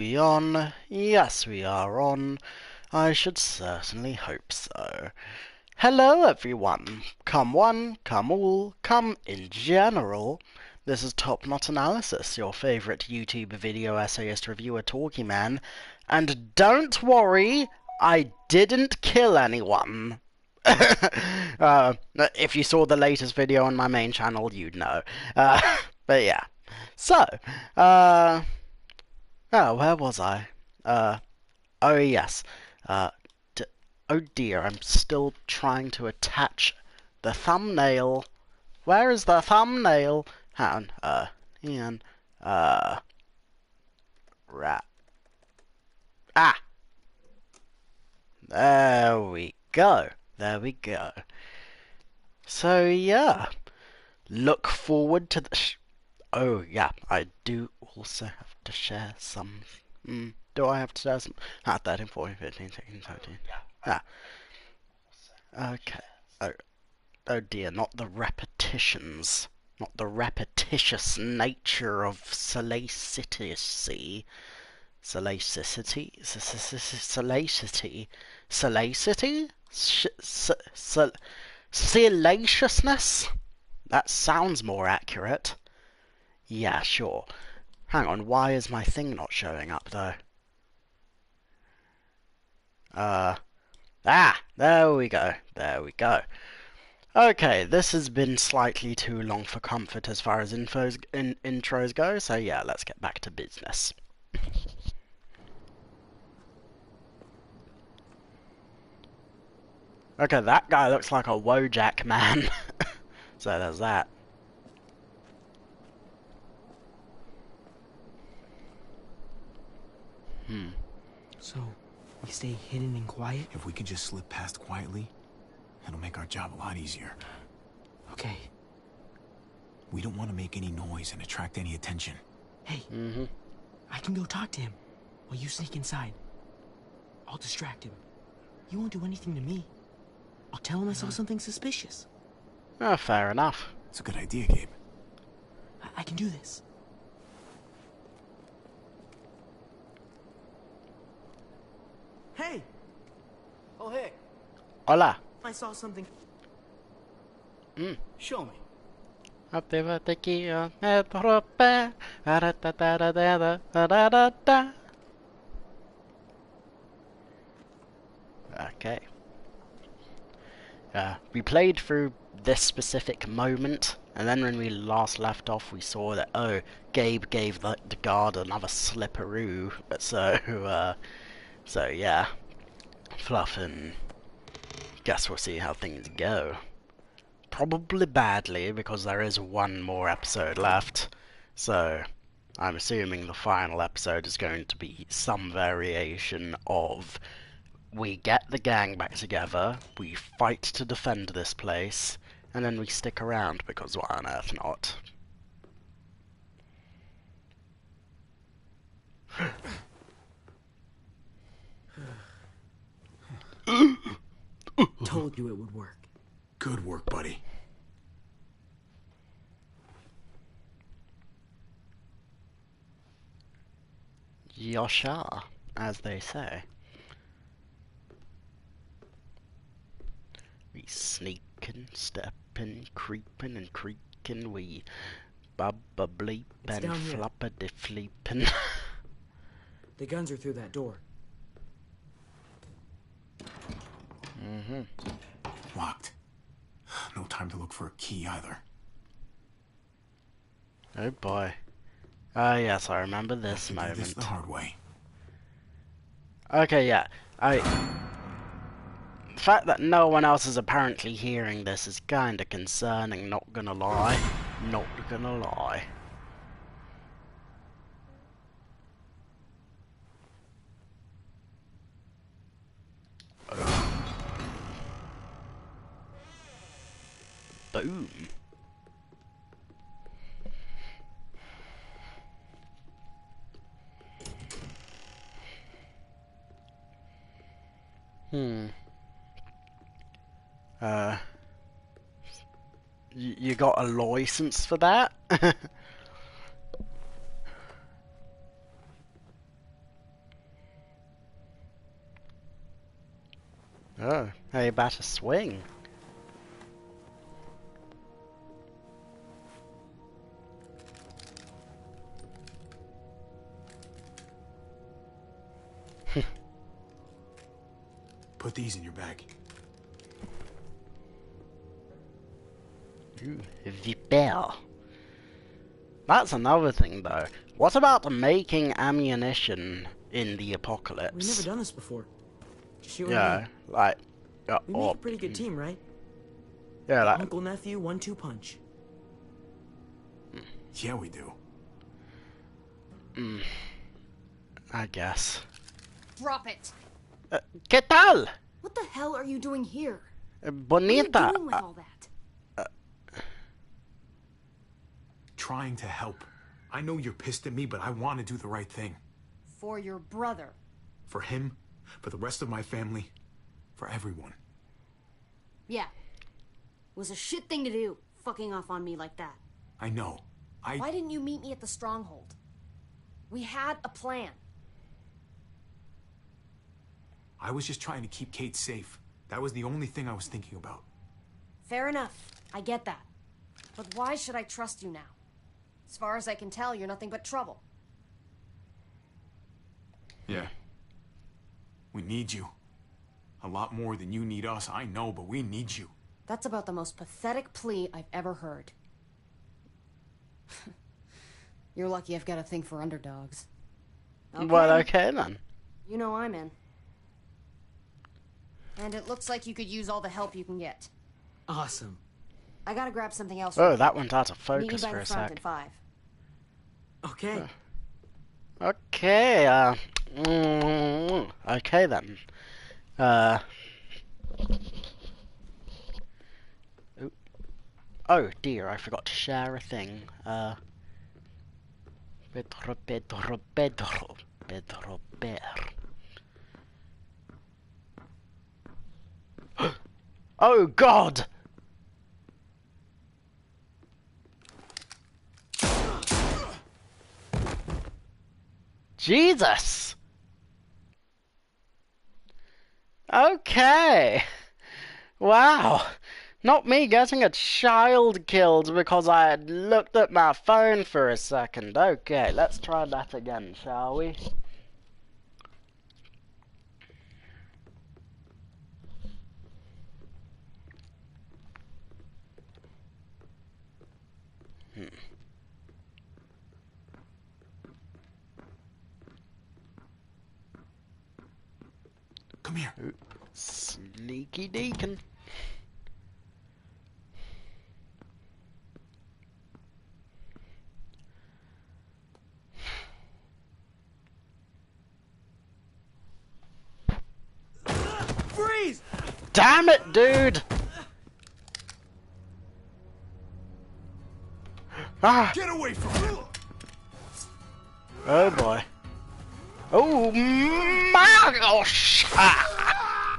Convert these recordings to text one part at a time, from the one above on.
We on? Yes, we are on. I should certainly hope so. Hello, everyone. Come one, come all, come in general. This is Top Not Analysis, your favourite YouTube video essayist reviewer talkie man. And don't worry, I didn't kill anyone. If you saw the latest video on my main channel, you'd know. But yeah. So, oh, where was I? Oh yes. Uh, oh dear, I'm still trying to attach the thumbnail. Where is the thumbnail? Hang on, Ian, rat. Ah! There we go. There we go. So, yeah. Look forward to the... Oh, yeah, I do also have to share some... do I have to share some? 13, 14, 15, 16, 17. Ah. Okay. Oh dear, not the repetitions. Not the repetitious nature of salacity. Salacity? Salacity? Salacity? Salaciousness? That sounds more accurate. Yeah, sure. Hang on, why is my thing not showing up, though? There we go. There we go. Okay, this has been slightly too long for comfort as far as intros go, so yeah, let's get back to business. Okay, that guy looks like a Wojak man. So there's that. So, we stay hidden and quiet? If we could just slip past quietly, it'll make our job a lot easier. Okay. We don't want to make any noise and attract any attention. Hey, I can go talk to him while you sneak inside. I'll distract him. You won't do anything to me. I'll tell him I saw something suspicious. Oh, fair enough. It's a good idea, Gabe. I can do this. Hey! Oh, hey. Hola. I saw something. Show me. Okay. We played through this specific moment, and then when we last left off, we saw that, oh, Gabe gave the guard another slipperoo. So yeah. Fluff, and guess we'll see how things go. Probably badly, because there is one more episode left, so I'm assuming the final episode is going to be some variation of we get the gang back together, we fight to defend this place, and then we stick around, because why on earth not? Told you it would work. Good work, buddy. Yosha, as they say. We sneakin', steppin', creepin' and creakin', we bubba bleep and floppa de fleepin'. The guns are through that door. Locked. No time to look for a key either. Oh boy. Ah yes, I remember this moment. Do this the hard way. Okay, yeah. The fact that no one else is apparently hearing this is kinda concerning, not gonna lie. Not gonna lie. Boom. You got a license for that? Oh, how you about to swing? Put these in your bag. Ooh, Vipel. That's another thing, though. What about making ammunition in the apocalypse? We've never done this before. Just you and Yeah, me. like... We make a pretty good team, right? Yeah, like... Uncle nephew 1-2 punch. Yeah, we do. I guess. Drop it. ¿Qué tal? What the hell are you doing here? Bonita. What are you doing with all that? Trying to help. I know you're pissed at me, but I want to do the right thing. For your brother. For him, for the rest of my family, for everyone. Yeah. It was a shit thing to do, fucking off on me like that. I know. Why didn't you meet me at the stronghold? We had a plan. I was just trying to keep Kate safe. That was the only thing I was thinking about. Fair enough. I get that. But why should I trust you now? As far as I can tell, you're nothing but trouble. Yeah. We need you. A lot more than you need us, I know, but we need you. That's about the most pathetic plea I've ever heard. You're lucky I've got a thing for underdogs. Okay. Well, okay then. You know I'm in. And it looks like you could use all the help you can get. Awesome. I gotta grab something else. Oh, that went out of Meet me focus by for the a front in sec. 5. Okay. Okay, okay then. Oh dear, I forgot to share a thing. Pedro. Oh God! Jesus! Okay. Wow. Not me getting a child killed because I had looked at my phone for a second. Okay, let's try that again, shall we? Come here. Sneaky deacon. Freeze! Damn it, dude! Ah! Get away from me! Oh boy. Oh my gosh! Ah.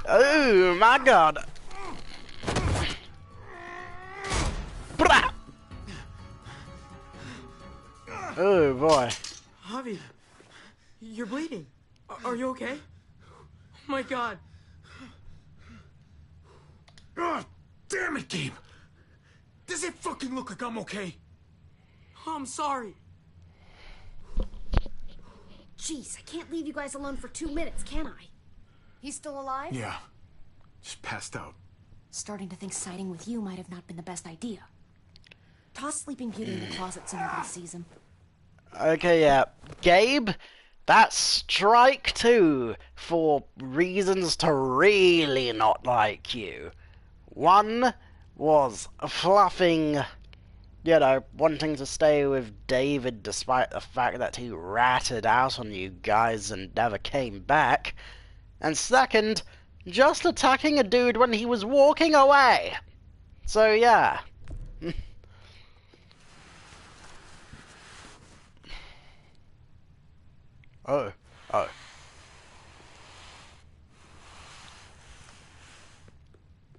Oh my god! Blah. Oh boy. Javi, you're bleeding. Are you okay? Oh my God. Oh, damn it, Gabe! Does it fucking look like I'm okay? Oh, I'm sorry. Jeez, I can't leave you guys alone for 2 minutes, can I? He's still alive? Yeah. Just passed out. Starting to think siding with you might have not been the best idea. Toss Sleeping Beauty in the closet so nobody sees him. Okay, yeah. Gabe, that's strike 2 for reasons to really not like you. One was fluffing, you know, wanting to stay with David despite the fact that he ratted out on you guys and never came back. And second, just attacking a dude when he was walking away. So yeah. Oh.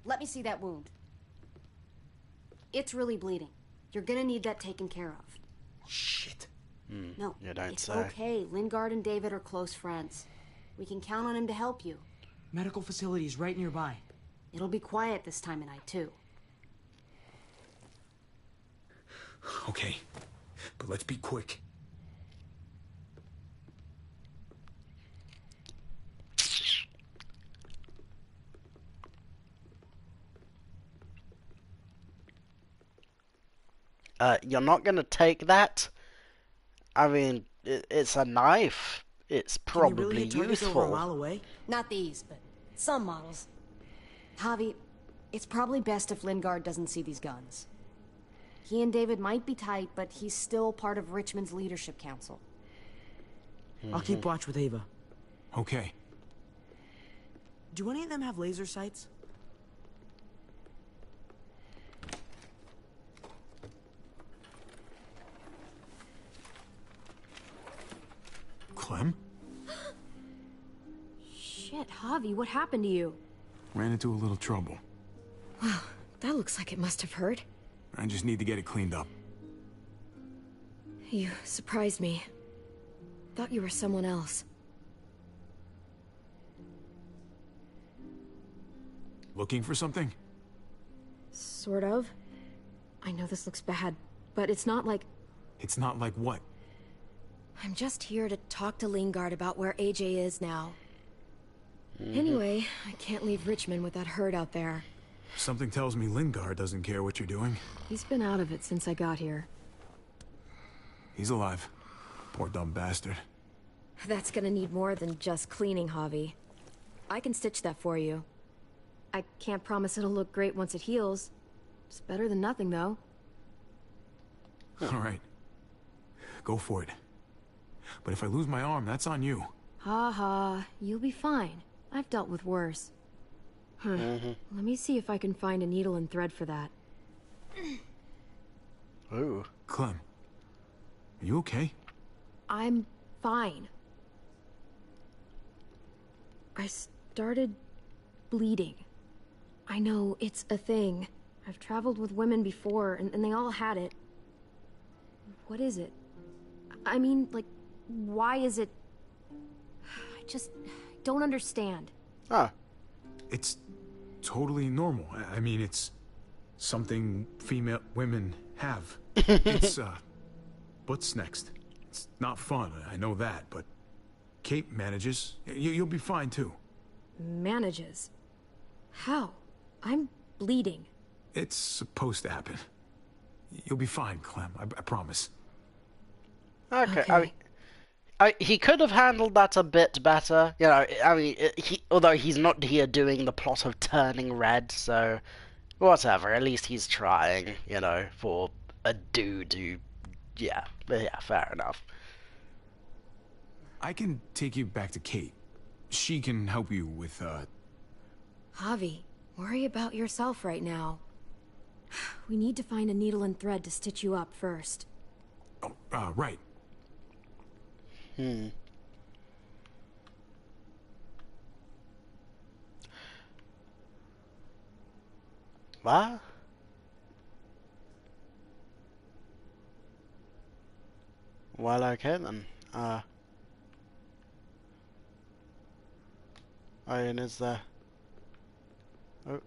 Let me see that wound. It's really bleeding. You're gonna need that taken care of. Shit. No, You don't it's say. okay. Lingard and David are close friends. We can count on him to help you. Medical facility is right nearby. It'll be quiet this time of night, too. Okay, but let's be quick. You're not gonna take that? I mean, it's a knife. It's Can you really probably hit targets over a useful. mile away? Not these, but some models. Javi, it's probably best if Lingard doesn't see these guns. He and David might be tight, but he's still part of Richmond's leadership council. I'll keep watch with Ava. Okay. Do any of them have laser sights? Clem? Shit, Javi, what happened to you? Ran into a little trouble. Wow, that looks like it must have hurt. I just need to get it cleaned up. You surprised me. Thought you were someone else. Looking for something? Sort of. I know this looks bad, but it's not like... It's not like what? I'm just here to talk to Lingard about where AJ is now. Anyway, I can't leave Richmond with that herd out there. Something tells me Lingard doesn't care what you're doing. He's been out of it since I got here. He's alive. Poor dumb bastard. That's gonna need more than just cleaning, Javi. I can stitch that for you. I can't promise it'll look great once it heals. It's better than nothing, though. All right. Go for it. But if I lose my arm, that's on you. Ha ha, you'll be fine. I've dealt with worse. Let me see if I can find a needle and thread for that. Ooh. Clem, are you okay? I'm fine. I started bleeding. I know, it's a thing. I've traveled with women before, and they all had it. What is it? I mean, like, why is it... I just don't understand. Oh. It's totally normal. I mean, it's something female women have. It's, what's next? It's not fun, I know that, but Kate manages. You'll be fine, too. Manages? How? I'm bleeding. It's supposed to happen. You'll be fine, Clem. I promise. Okay. He could have handled that a bit better. You know, I mean, although he's not here doing the plot of turning red, so whatever. At least he's trying, you know, for a dude who, yeah, fair enough. I can take you back to Kate. She can help you with, Javi, worry about yourself right now. We need to find a needle and thread to stitch you up first. Oh, right. What? Well, okay then. Iron is there. Oh.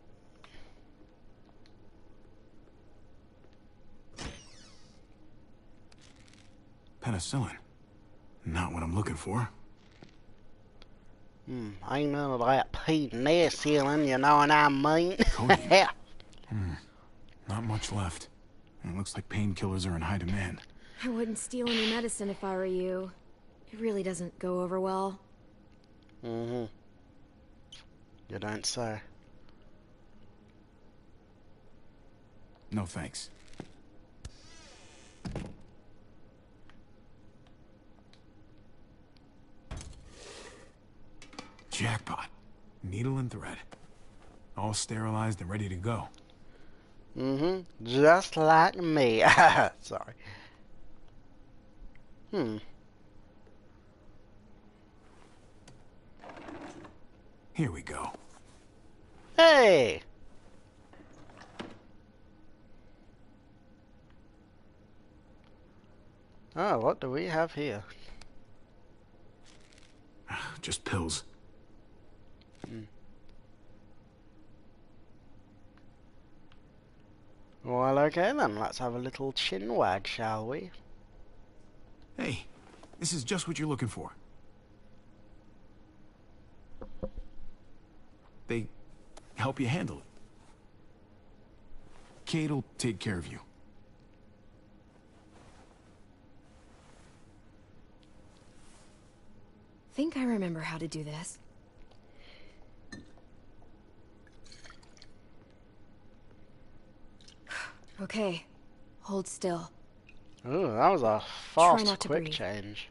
Penicillin. Not what I'm looking for. I know that penicillin, you know what I mean? Cody. Yeah. Not much left. It looks like painkillers are in high demand. I wouldn't steal any medicine if I were you. It really doesn't go over well. You don't say. No thanks. Jackpot. Needle and thread. All sterilized and ready to go. Just like me. Sorry. Here we go. Hey! Oh, what do we have here? Just pills. Well, okay then, let's have a little chin wag, shall we? Hey, this is just what you're looking for. They help you handle it. Kate'll take care of you. Think I remember how to do this. Okay, hold still. Ooh, that was a Try fast, not to quick breathe. change.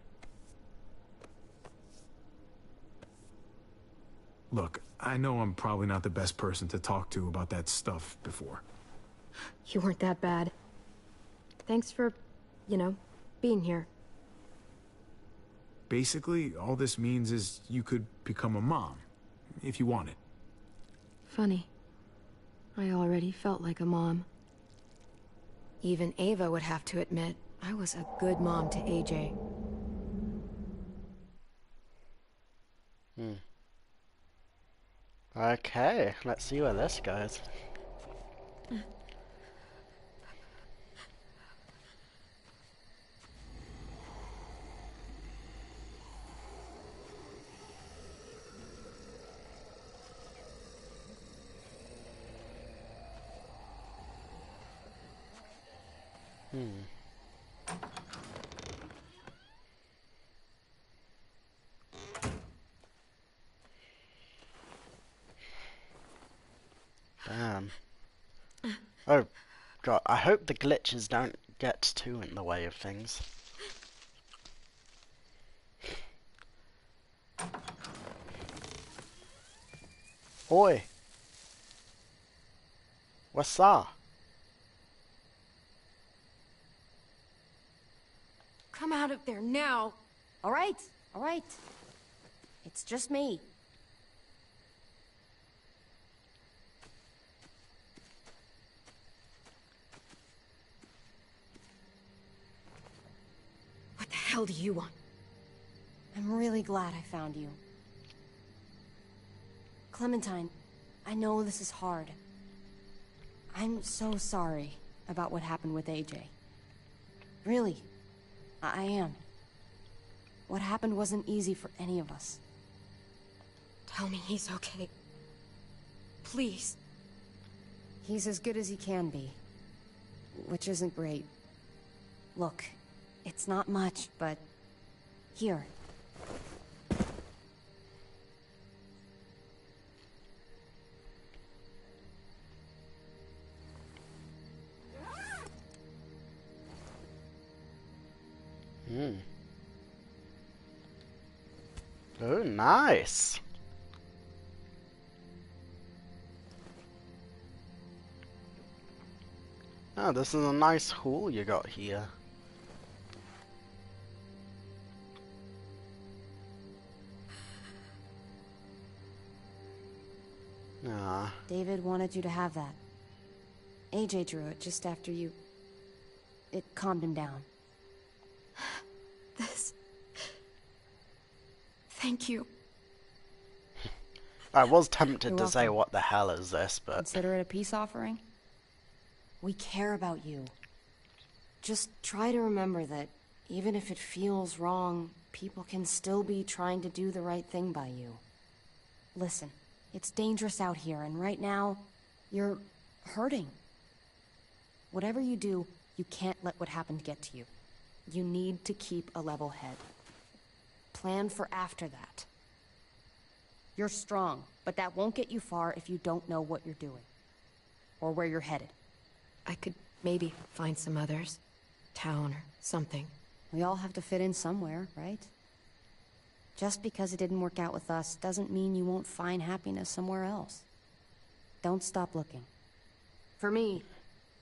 Look, I know I'm probably not the best person to talk to about that stuff before. You weren't that bad. Thanks for, being here. Basically, all this means is you could become a mom, if you wanted. Funny. I already felt like a mom. Even Ava would have to admit I was a good mom to AJ. Okay, let's see where this goes. Damn. Oh, God, I hope the glitches don't get too in the way of things. Oi! What's that? Come out of there now! All right, all right. It's just me. What the hell do you want? I'm really glad I found you. Clementine, I know this is hard. I'm so sorry about what happened with AJ. Really, I am. What happened wasn't easy for any of us. Tell me he's okay. Please. He's as good as he can be, which isn't great. Look, it's not much, but here. Oh, nice. Oh, this is a nice hall you got here. Ah. David wanted you to have that. AJ drew it just after you... It calmed him down. This... Thank you. I was tempted You're to say, welcome. what the hell is this, but... Consider it a peace offering? We care about you. Just try to remember that even if it feels wrong, people can still be trying to do the right thing by you. Listen, it's dangerous out here, and right now, you're hurting. Whatever you do, you can't let what happened get to you. You need to keep a level head. Plan for after that. You're strong, but that won't get you far if you don't know what you're doing. Or where you're headed. I could maybe find some others. Town or something. We all have to fit in somewhere, right? Just because it didn't work out with us doesn't mean you won't find happiness somewhere else. Don't stop looking. For me,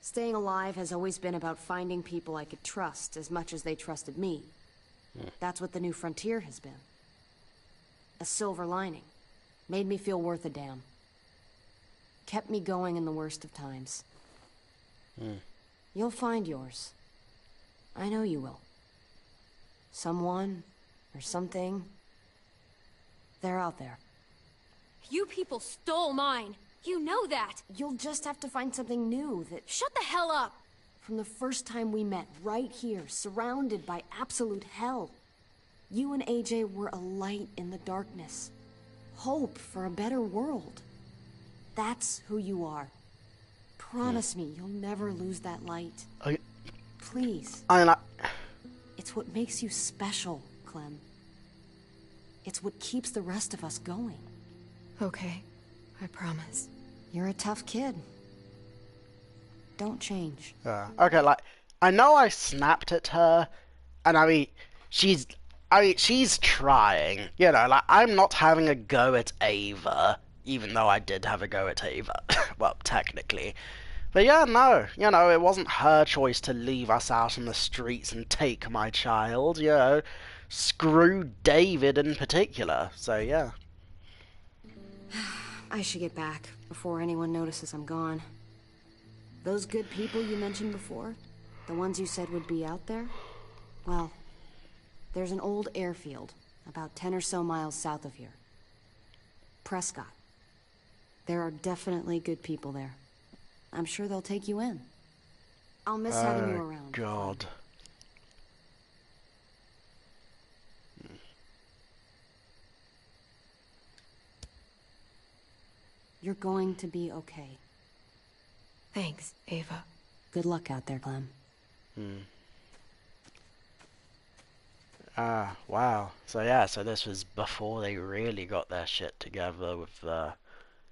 staying alive has always been about finding people I could trust as much as they trusted me. That's what the new frontier has been. A silver lining. Made me feel worth a damn. Kept me going in the worst of times. You'll find yours. I know you will. Someone, or something, they're out there. You people stole mine. You know that! You'll just have to find something new that... Shut the hell up! From the first time we met, right here, surrounded by absolute hell, you and AJ were a light in the darkness. Hope for a better world. That's who you are. Promise me you'll never lose that light. Please. It's what makes you special, Clem. It's what keeps the rest of us going. Okay, I promise. You're a tough kid. Don't change. Okay, like, I know I snapped at her, and she's trying. You know, like, I'm not having a go at Ava, even though I did have a go at Ava. Well, technically. But yeah, no, you know, it wasn't her choice to leave us out on the streets and take my child, you know. Screw David in particular, so yeah. I should get back before anyone notices I'm gone. Those good people you mentioned before, the ones you said would be out there, well, there's an old airfield about 10 or so miles south of here. Prescott. There are definitely good people there. I'm sure they'll take you in. I'll miss having you around. God. You're going to be okay. Thanks, Ava. Good luck out there, Clem. Wow. So yeah, so this was before they really got their shit together with,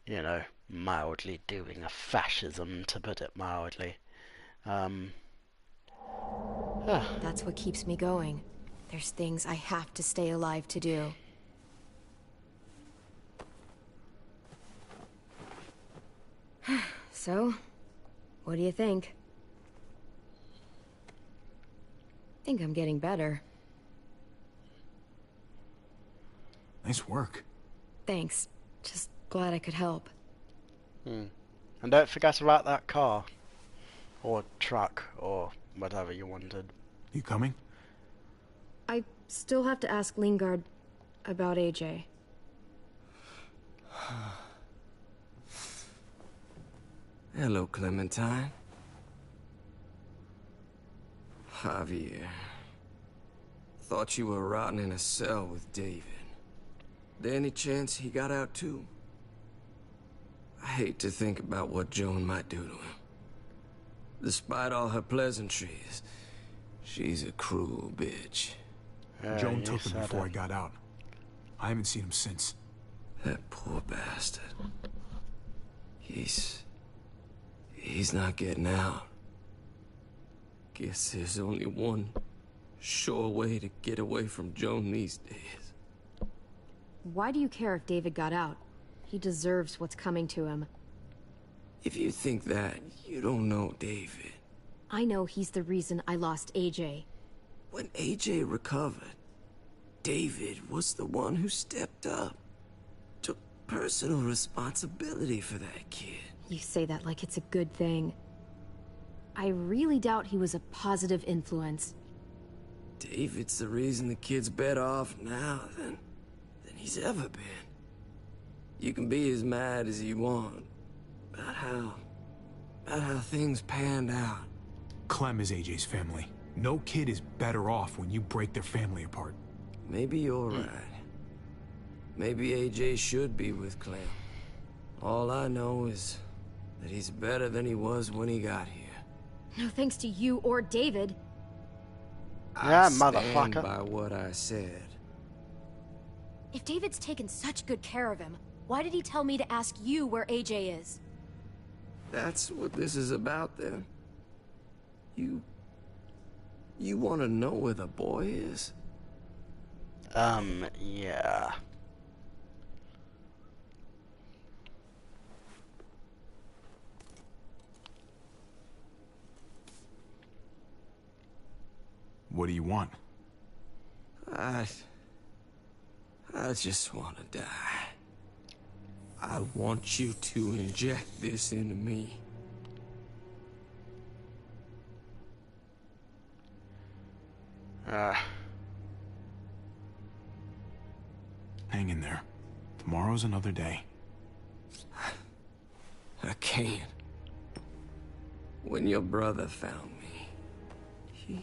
you know, mildly doing a fascism, to put it mildly. That's what keeps me going. There's things I have to stay alive to do. So, what do you think? Think I'm getting better. Nice work. Thanks. Just glad I could help. And don't forget about that car. Or truck, or whatever you wanted. You coming? I still have to ask Lingard about AJ. Hello, Clementine. Javier. Thought you were rotting in a cell with David. There any chance he got out too? I hate to think about what Joan might do to him. Despite all her pleasantries, she's a cruel bitch. Joan took him before I got out. I haven't seen him since. That poor bastard. He's not getting out. Guess there's only one sure way to get away from Joan these days. Why do you care if David got out? He deserves what's coming to him. If you think that, you don't know David. I know he's the reason I lost AJ. When AJ recovered, David was the one who stepped up. Took personal responsibility for that kid. You say that like it's a good thing. I really doubt he was a positive influence. David's the reason the kid's better off now than he's ever been. You can be as mad as you want about how things panned out. Clem is AJ's family. No kid is better off when you break their family apart. Maybe you're right. Maybe AJ should be with Clem. All I know is that he's better than he was when he got here. No thanks to you or David. Yeah, I stand motherfucker. by what I said. If David's taken such good care of him, why did he tell me to ask you where AJ is? That's what this is about, then. You want to know where the boy is? Yeah. What do you want? I just want to die. I want you to inject this into me. Hang in there. Tomorrow's another day. I can't. When your brother found me,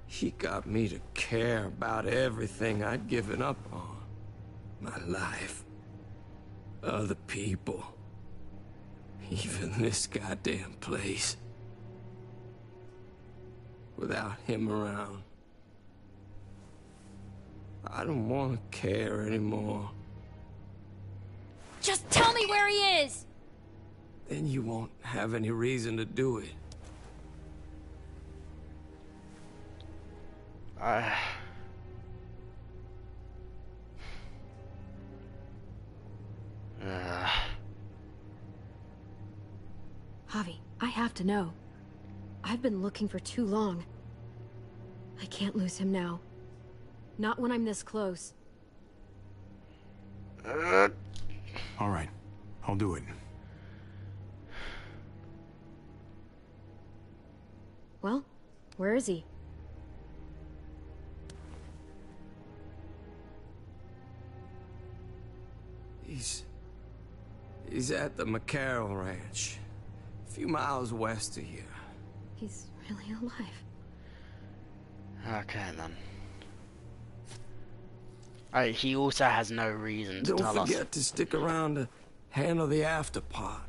he got me to care about everything I'd given up on. My life, other people, even this goddamn place. Without him around, I don't want to care anymore. Just tell me where he is! Then you won't have any reason to do it. Javi, I have to know. I've been looking for too long. I can't lose him now. Not when I'm this close. All right, I'll do it. Well, where is he? He's at the McCarroll Ranch, a few miles west of here. He's really alive. Okay then. He also has no reason to Don't tell us. forget to stick around to handle the after part.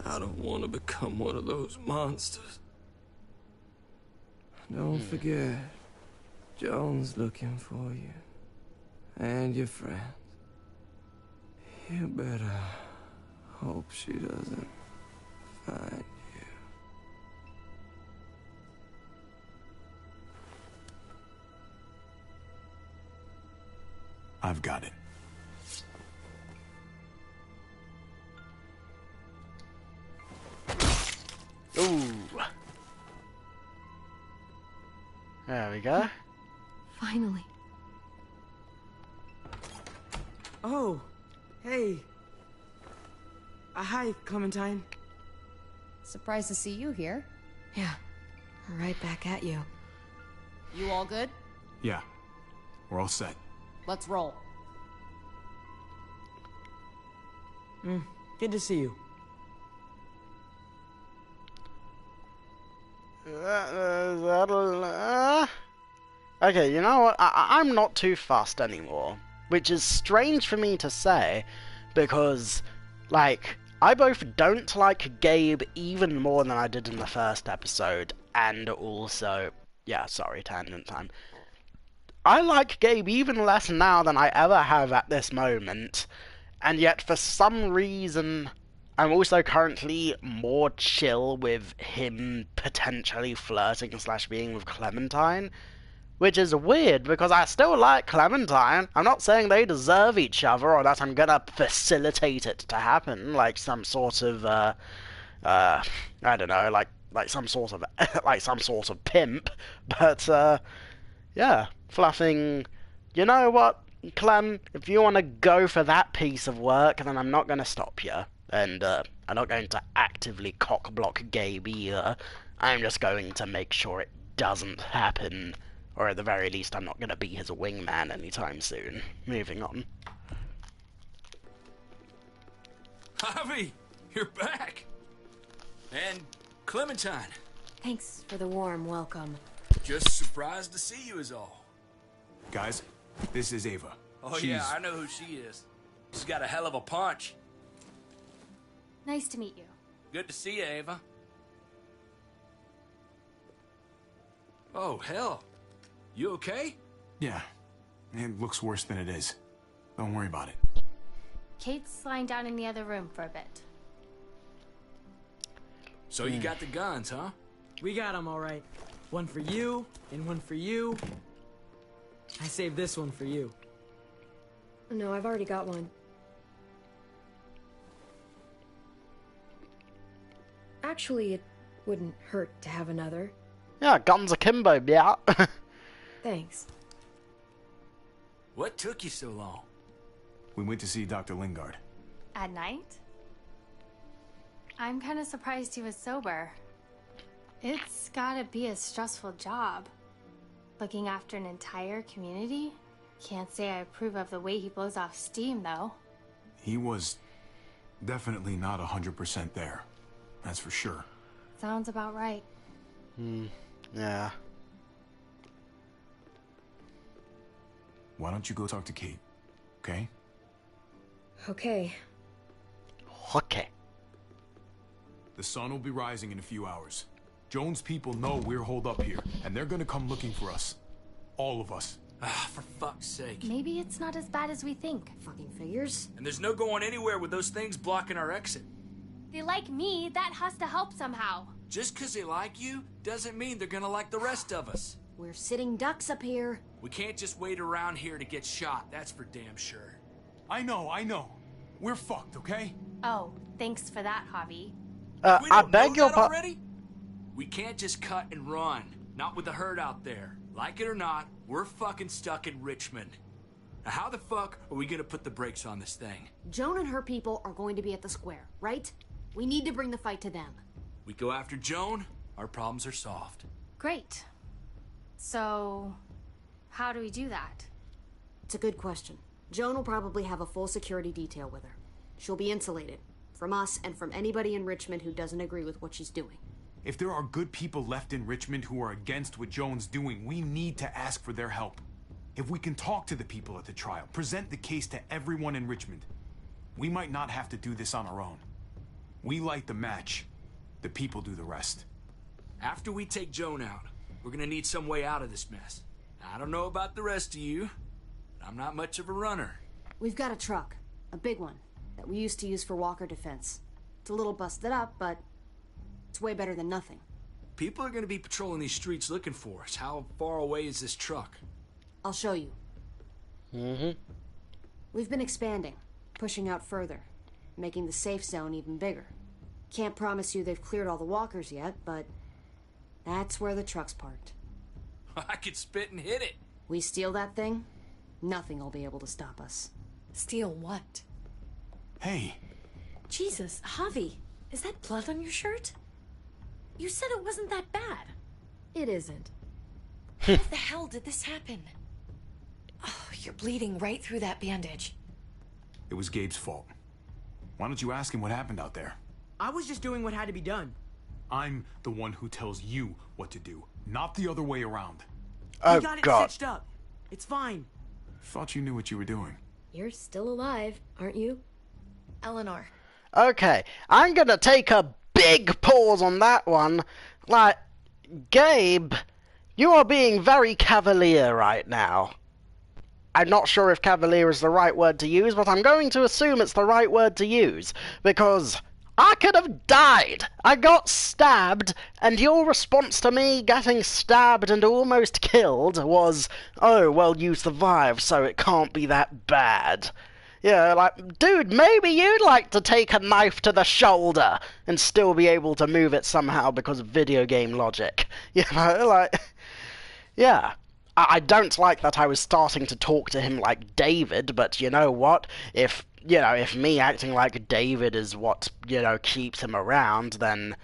I don't want to become one of those monsters. Don't forget, Joan's looking for you. And your friends. You better hope she doesn't find you. I've got it. Ooh. There we go. Finally. Oh, hey. Hi, Clementine. Surprised to see you here. Yeah, right back at you. You all good? Yeah, we're all set. Let's roll. Good to see you. Okay, you know what? I'm not too fussed anymore. Which is strange for me to say, because, like, I both don't like Gabe even more than I did in the first episode, and also, yeah, sorry, tangent time. I like Gabe even less now than I ever have at this moment, and yet for some reason, I'm also currently more chill with him potentially flirting / being with Clementine. Which is weird, because I still like Clementine. I'm not saying they deserve each other, or that I'm gonna facilitate it to happen, like some sort of, I don't know, like some sort of, like some sort of pimp. But, yeah, fluffing, you know what, Clem, if you want to go for that piece of work, then I'm not gonna stop you. And, I'm not going to actively cock-block Gabe either. I'm just going to make sure it doesn't happen. Or at the very least, I'm not going to be his wingman anytime soon. Moving on. Javi, you're back! And Clementine. Thanks for the warm welcome. Just surprised to see you is all. Guys, this is Ava. Oh yeah, I know who she is. She's got a hell of a punch. Nice to meet you. Good to see you, Ava. Oh, hell. You okay? Yeah, it looks worse than it is. Don't worry about it. Kate's lying down in the other room for a bit. So you got the guns, huh? We got them all right. One for you, and one for you. I saved this one for you. No, I've already got one. Actually, it wouldn't hurt to have another. Yeah, guns akimbo, yeah. Thanks. What took you so long? We went to see Dr. Lingard. At night? I'm kind of surprised he was sober. It's gotta be a stressful job. Looking after an entire community? Can't say I approve of the way he blows off steam, though. He was definitely not 100% there. That's for sure. Sounds about right. Yeah. Why don't you go talk to Kate, okay? Okay. Okay. The sun will be rising in a few hours. Joan's people know we're holed up here, and they're gonna come looking for us. All of us. Ah, for fuck's sake. Maybe it's not as bad as we think. Fucking figures. And there's no going anywhere with those things blocking our exit. They like me, that has to help somehow. Just 'cause they like you doesn't mean they're gonna like the rest of us. We're sitting ducks up here. We can't just wait around here to get shot, that's for damn sure. I know. We're fucked, okay? Oh, thanks for that, Javi. We I don't beg know your that pardon. already? We can't just cut and run. Not with the herd out there. Like it or not, we're fucking stuck in Richmond. Now how the fuck are we gonna put the brakes on this thing? Joan and her people are going to be at the square, right? We need to bring the fight to them. We go after Joan, our problems are solved. Great. So, how do we do that? It's a good question. Joan will probably have a full security detail with her. She'll be insulated. From us and from anybody in Richmond who doesn't agree with what she's doing. If there are good people left in Richmond who are against what Joan's doing, we need to ask for their help. If we can talk to the people at the trial, present the case to everyone in Richmond, we might not have to do this on our own. We light the match. The people do the rest. After we take Joan out, we're gonna need some way out of this mess. I don't know about the rest of you, but I'm not much of a runner. We've got a truck. A big one. That we used to use for walker defense. It's a little busted up, but it's way better than nothing. People are gonna be patrolling these streets looking for us. How far away is this truck? I'll show you. We've been expanding, pushing out further, making the safe zone even bigger. Can't promise you they've cleared all the walkers yet, but that's where the truck's parked. I could spit and hit it. We steal that thing, nothing will be able to stop us. Steal what? Hey, Jesus, Javi, is that blood on your shirt? You said it wasn't that bad. It isn't. How the hell did this happen? Oh, you're bleeding right through that bandage. it was Gabe's fault. Why don't you ask him what happened out there? I was just doing what had to be done. I'm the one who tells you what to do, not the other way around. Oh, We got it God. stitched up. It's fine. Thought you knew what you were doing. You're still alive, aren't you? Eleanor. Okay, I'm gonna take a big pause on that one. Like, Gabe, you are being very cavalier right now. I'm not sure if cavalier is the right word to use, but I'm going to assume it's the right word to use, because I could have died. I got stabbed, and your response to me getting stabbed and almost killed was, oh, well, you survived, so it can't be that bad. Yeah, like, dude, maybe you'd like to take a knife to the shoulder and still be able to move it somehow because of video game logic. You know, like, yeah. I don't like that I was starting to talk to him like David, but you know what? If me acting like David is what, keeps him around, then,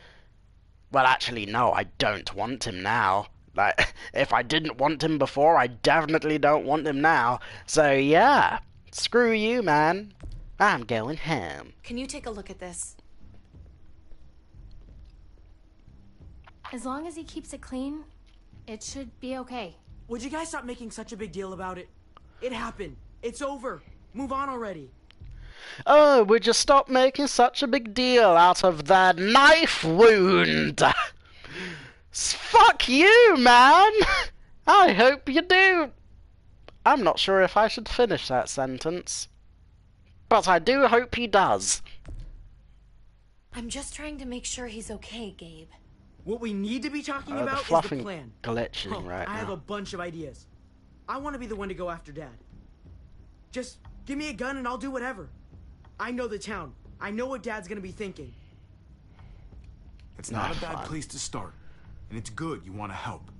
well, actually, no, I don't want him now. Like, if I didn't want him before, I definitely don't want him now. So, yeah, screw you, man. I'm going home. Can you take a look at this? As long as he keeps it clean, it should be okay. Would you guys stop making such a big deal about it? It happened. It's over. Move on already. Oh, would you stop making such a big deal out of that knife wound? Fuck you, man! I hope you do. I'm not sure if I should finish that sentence. But I do hope he does. I'm just trying to make sure he's okay, Gabe. What we need to be talking The about is the fluffing plan. glitching Oh, right I have now. a bunch of ideas. I want to be the one to go after Dad. Just give me a gun and I'll do whatever. I know the town. I know what Dad's gonna be thinking. It's not a bad fine. place to start, and it's good you want to help.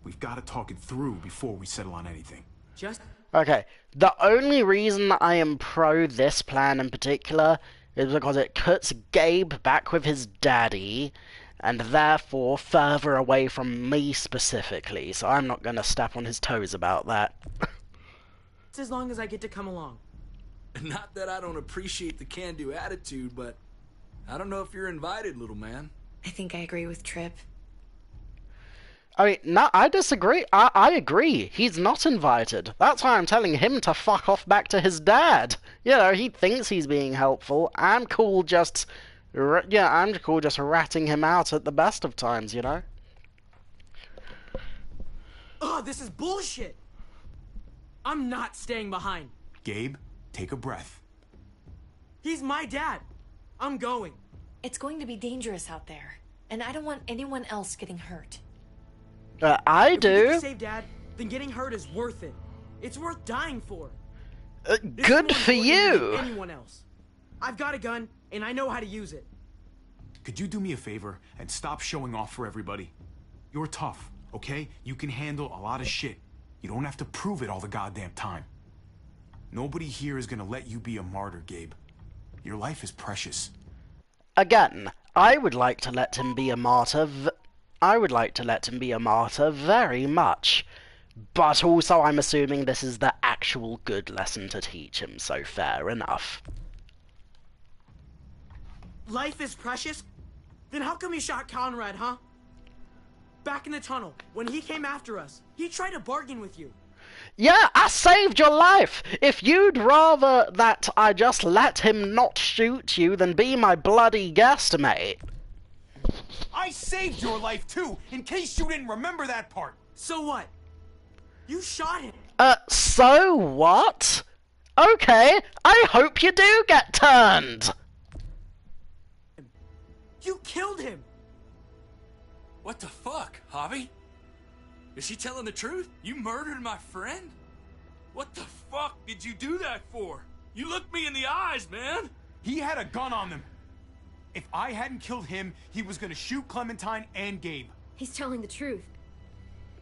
We've got to talk it through before we settle on anything. Just Okay, the only reason I am pro this plan in particular is because it puts Gabe back with his daddy, and therefore further away from me specifically, so I'm not going to step on his toes about that. as long as I get to come along. Not that I don't appreciate the can-do attitude, but I don't know if you're invited, little man. I think I agree with Trip. I mean, no, I disagree. I agree. He's not invited. That's why I'm telling him to fuck off back to his dad. You know, he thinks he's being helpful. I'm cool just ratting him out at the best of times, you know? Ugh, this is bullshit! I'm not staying behind. Gabe, take a breath. He's my dad. I'm going. It's going to be dangerous out there, and I don't want anyone else getting hurt. I If we get do. to save Dad, then getting hurt is worth it. It's worth dying for. This is Good more for important you. than anyone else. I've got a gun, and I know how to use it. Could you do me a favor and stop showing off for everybody? You're tough, okay? You can handle a lot of shit. You don't have to prove it all the goddamn time. Nobody here is gonna let you be a martyr, Gabe. Your life is precious. Again, I would like to let him be a martyr. I would like to let him be a martyr very much. But also I'm assuming this is the actual good lesson to teach him, so fair enough. Life is precious? Then how come you shot Conrad, huh? Back in the tunnel, when he came after us, he tried to bargain with you. Yeah, I saved your life! If you'd rather that I just let him not shoot you than be my bloody guest, mate. I saved your life too, in case you didn't remember that part. So what? You shot him. So what? Okay, I hope you do get turned! You killed him. What the fuck, Javi? Is she telling the truth? You murdered my friend? What the fuck did you do that for? You looked me in the eyes, man! He had a gun on them. If I hadn't killed him, he was gonna shoot Clementine and Gabe. He's telling the truth.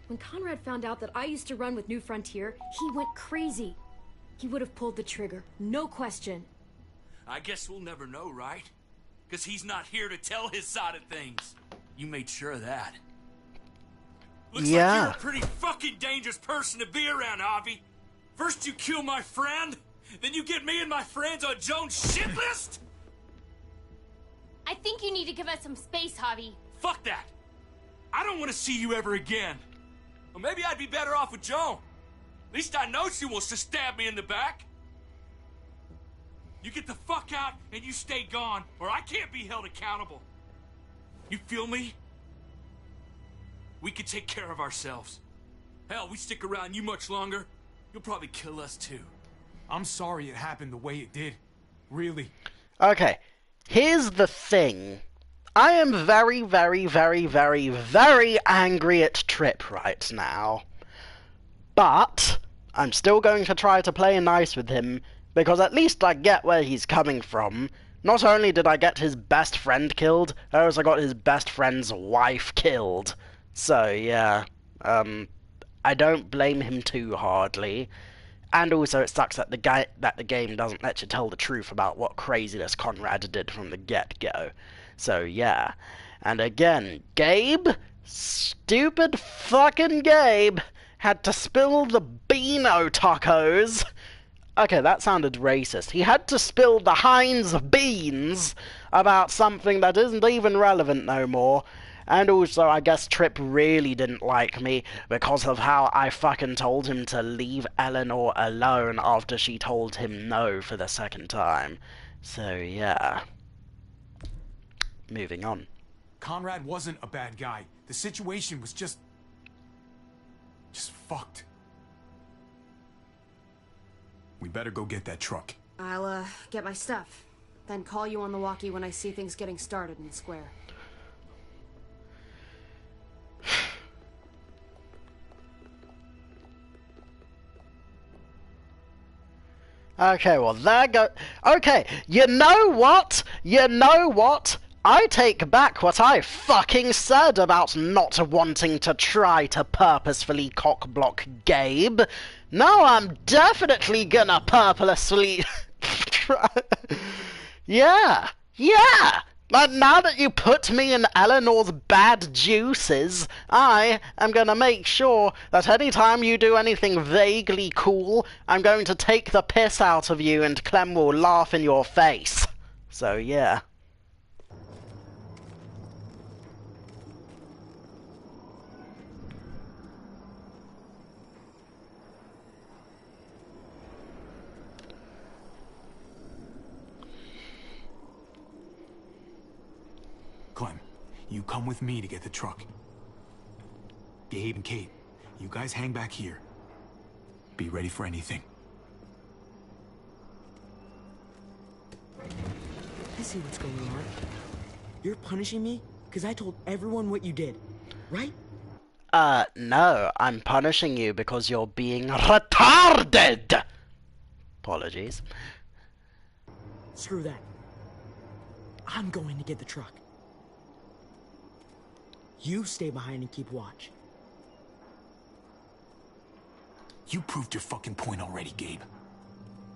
When Conrad found out that I used to run with New Frontier, he went crazy. He would have pulled the trigger, no question. I guess we'll never know, right? Because he's not here to tell his side of things. You made sure of that. Looks like Yeah. you're a pretty fucking dangerous person to be around, Javi. First you kill my friend, then you get me and my friends on Jones' shit list? I think you need to give us some space, Javi. Fuck that. I don't want to see you ever again. Or maybe I'd be better off with Joan. At least I know she wants to stab me in the back. You get the fuck out and you stay gone, or I can't be held accountable. You feel me? We can take care of ourselves. Hell, we stick around you much longer, you'll probably kill us too. I'm sorry it happened the way it did. Really. Okay, here's the thing. I am very, very, very, very, very angry at Trip right now. But I'm still going to try to play nice with him, because at least I get where he's coming from. Not only did I get his best friend killed, I also got his best friend's wife killed. So, yeah, I don't blame him too hardly. And also it sucks that the game doesn't let you tell the truth about what craziness Conrad did from the get-go. So, yeah. And again, Gabe, stupid fucking Gabe, had to spill the Beano tacos. Okay, that sounded racist. He had to spill the Heinz beans about something that isn't even relevant no more. And also, I guess Trip really didn't like me because of how I fucking told him to leave Eleanor alone after she told him no for the second time. So, yeah. Moving on. Conrad wasn't a bad guy. The situation was just fucked. We better go get that truck. I'll, get my stuff. Then call you on the walkie when I see things getting started in the square. Okay, well, there go. Okay, you know what? You know what? I take back what I fucking said about not wanting to try to purposefully cockblock Gabe. No, I'm definitely gonna purposefully try. Yeah, But now that you put me in Eleanor's bad juices, I am going to make sure that anytime you do anything vaguely cool, I'm going to take the piss out of you and Clem will laugh in your face. So, yeah. Clem, you come with me to get the truck. Gabe and Kate, you guys hang back here. Be ready for anything. I see what's going on. You're punishing me because I told everyone what you did, right? No, I'm punishing you because you're being retarded! Apologies. Screw that. I'm going to get the truck. You stay behind and keep watch. You proved your fucking point already, Gabe.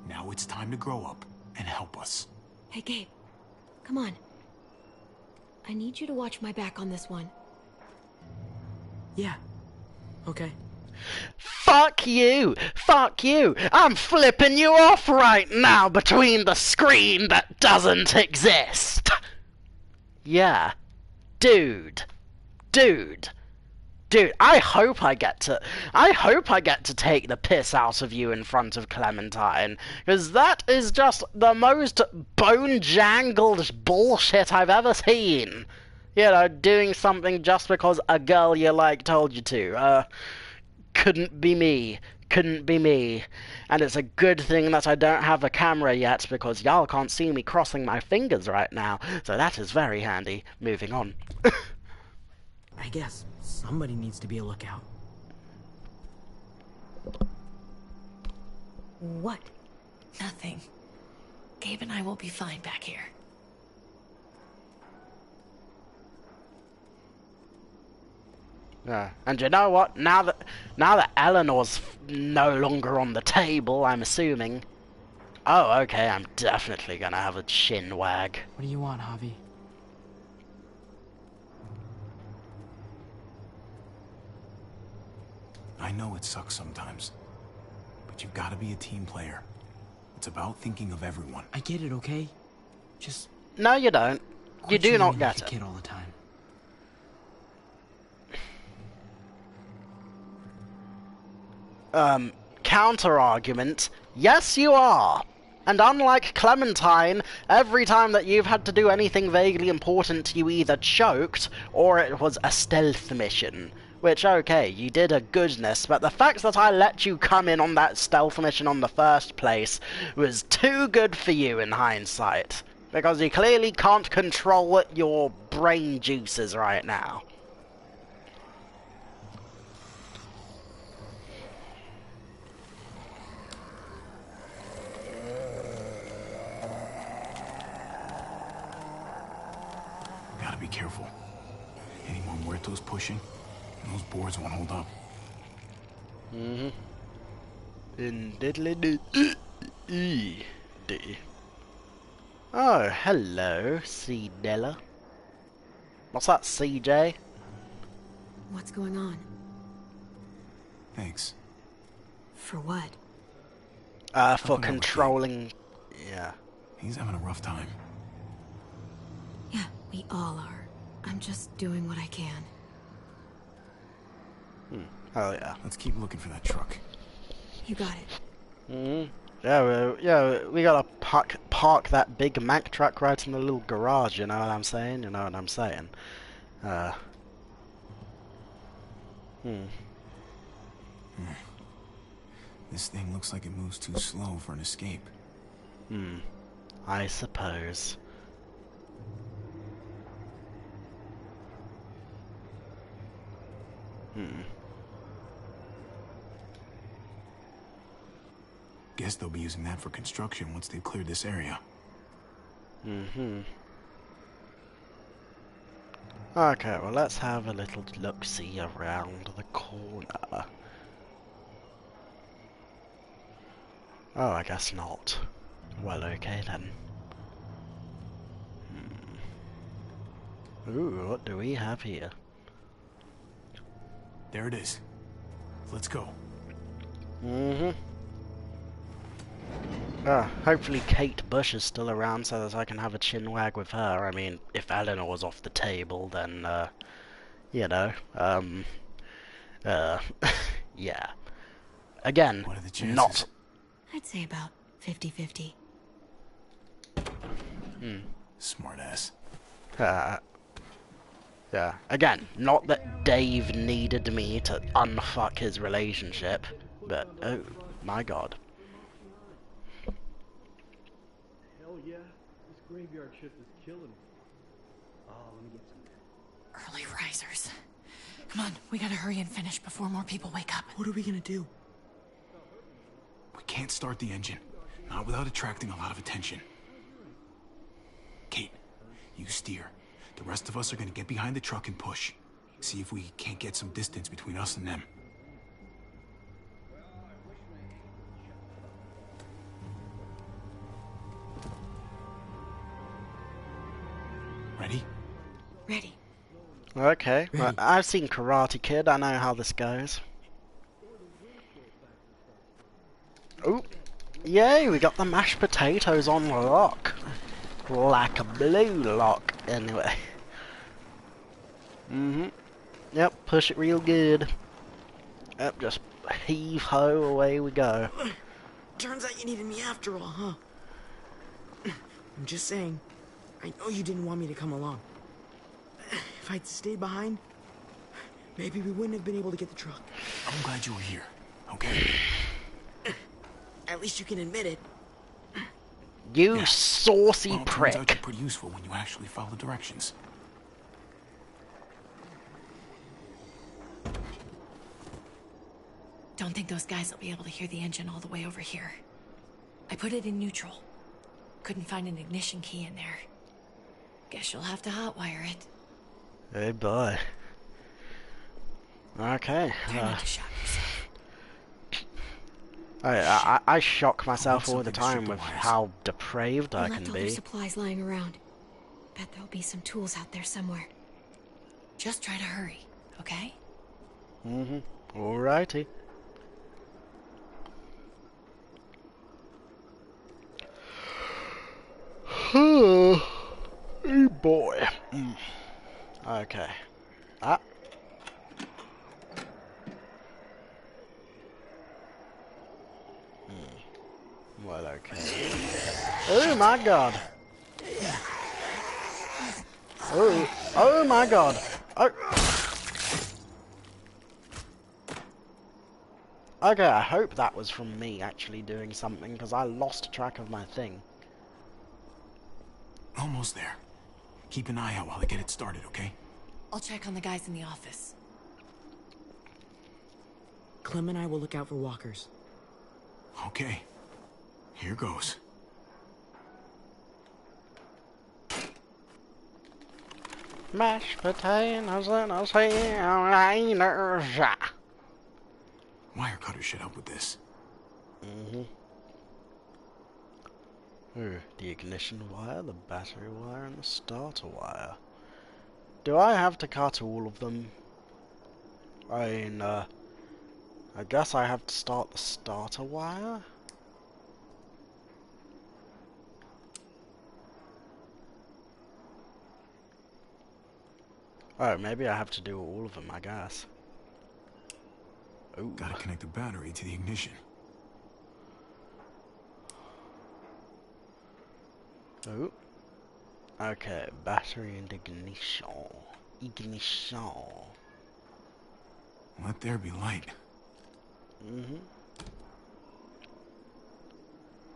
Now it's time to grow up and help us. Hey, Gabe. Come on. I need you to watch my back on this one. Yeah. Okay. Fuck you! Fuck you! I'm flipping you off right now between the screen that doesn't exist! Yeah. Dude. Dude. Dude, I hope I get to take the piss out of you in front of Clementine, because that is just the most bone-jangled bullshit I've ever seen. You know, doing something just because a girl you like told you to. Couldn't be me. Couldn't be me. And it's a good thing that I don't have a camera yet, because y'all can't see me crossing my fingers right now, so that is very handy. Moving on. I guess somebody needs to be a lookout. What? Nothing. Gabe and I will be fine back here. Yeah, and you know what? Now that Eleanor's no longer on the table, I'm assuming. Oh, okay, I'm definitely gonna have a chin wag. What do you want, Javi? I know it sucks sometimes, but you've got to be a team player. It's about thinking of everyone. I get it, okay? Just No, you don't. You quit do treating not me get like a it. kid all the time. Counter-argument, yes you are. And unlike Clementine, every time that you've had to do anything vaguely important, you either choked, or it was a stealth mission. Which, okay, you did a goodness, but the fact that I let you come in on that stealth mission on the first place was too good for you in hindsight. Because you clearly can't control your brain juices right now. Gotta be careful. Any more muertos pushing, and those boards won't hold up. Mm-hmm. In diddly dee. Oh, hello, C. Della. What's that, CJ? What's going on? Thanks. For what? For controlling... Yeah. He's having a rough time. Yeah, we all are. I'm just doing what I can. Oh, yeah. Let's keep looking for that truck. You got it. Mm-hmm. We gotta park that big Mack truck right in the little garage, you know what I'm saying? You know what I'm saying? This thing looks like it moves too slow for an escape. I suppose. Guess they'll be using that for construction once they've cleared this area. Okay, well let's have a little look-see around the corner. Oh, I guess not. Well, okay then. Ooh, what do we have here? There it is. Let's go. Hopefully Kate Bush is still around so that I can have a chinwag with her. I mean, if Eleanor was off the table, then, you know, yeah. Again, What are the chances? not... I'd say about 50-50. Smart ass. Yeah, again, not that Dave needed me to unfuck his relationship, but, oh, my god. Hell yeah, this graveyard shift is killing me. Oh, let me get some. Early risers. Come on, we gotta hurry and finish before more people wake up. What are we gonna do? We can't start the engine. Not without attracting a lot of attention. Kate, you steer. The rest of us are gonna get behind the truck and push. See if we can't get some distance between us and them. Ready? Ready. Okay, well, I've seen Karate Kid, I know how this goes. Oh, yay, we got the mashed potatoes on lock. Like a blue lock, anyway. Yep, push it real good. Yep, just heave-ho, away we go. Turns out you needed me after all, huh? I'm just saying, I know you didn't want me to come along. If I'd stayed behind, maybe we wouldn't have been able to get the truck. I'm glad you were here, okay? At least you can admit it. You Yeah. saucy Well, it turns prick. out you're pretty useful when you actually follow directions. Don't think those guys will be able to hear the engine all the way over here. I put it in neutral. Couldn't find an ignition key in there. Guess you'll have to hotwire it. Hey, boy. Okay. Try not to shock yourself. I shock myself all the something to time strip the with wires. how depraved I I can left all their be. supplies lying around. Bet there'll be some tools out there somewhere. Just try to hurry, okay? Alrighty. Hey boy. Okay. Ah. Well, okay. Oh my god. Oh my god. Oh. Okay, I hope that was from me actually doing something, because I lost track of my thing. Almost there. Keep an eye out while I get it started, okay? I'll check on the guys in the office. Clem and I will look out for walkers. Okay. Here goes. Mashed potatoes and a sailors. Wire cutter should help with this. Ooh, the ignition wire, the battery wire, and the starter wire. Do I have to cut all of them? I mean, I guess I have to start the starter wire? Oh, maybe I have to do all of them, I guess. Ooh. Gotta connect the battery to the ignition. Oh. Okay, battery and ignition. Ignition. Let there be light.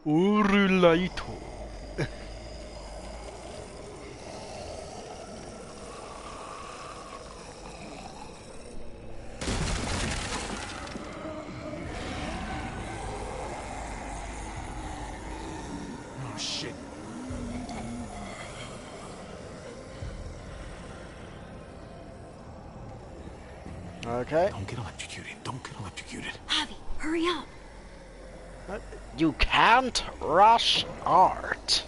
Urulaito. Oh, shit. Okay. Don't get electrocuted. Don't get electrocuted. Javi, hurry up. You can't rush art.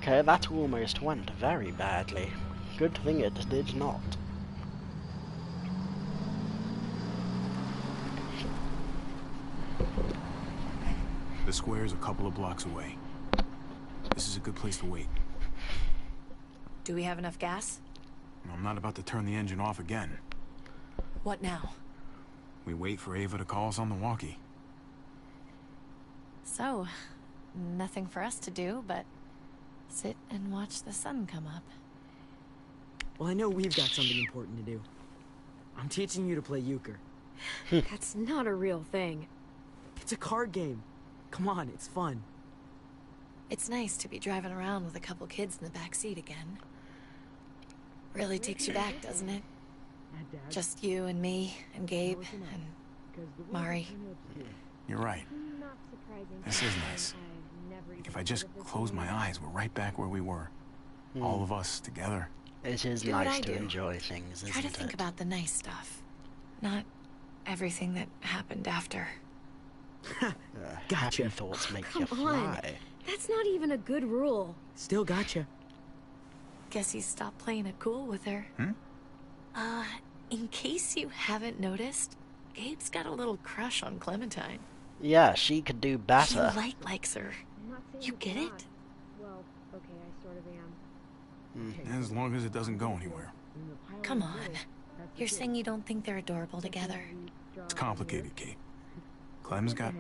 Okay, that almost went very badly. Good thing it did not. The square is a couple of blocks away. This is a good place to wait. Do we have enough gas? I'm not about to turn the engine off again. What now? We wait for Ava to call us on the walkie. So, nothing for us to do but sit and watch the sun come up. Well, I know we've got something important to do. I'm teaching you to play euchre. That's not a real thing. It's a card game. Come on, it's fun. It's nice to be driving around with a couple kids in the back seat again. Really takes you back, doesn't it? Just you and me and Gabe and Mari. You're right. This is nice. Like if I just close my eyes, we're right back where we were. All of us together. It is Do what nice I to do. enjoy things, Try to isn't think it? about the nice stuff, not everything that happened after. Gotcha. Happy thoughts make you Come on. fly. That's not even a good rule. Still gotcha. Guess he stopped playing it cool with her. In case you haven't noticed, Gabe's got a little crush on Clementine. Yeah, she could do He better. likes her. I'm not saying You it's get not. it? Well, okay, I sort of am. As long as it doesn't go anywhere. Come on. You're saying you don't think they're adorable together? It's complicated, Kate. Clem's got...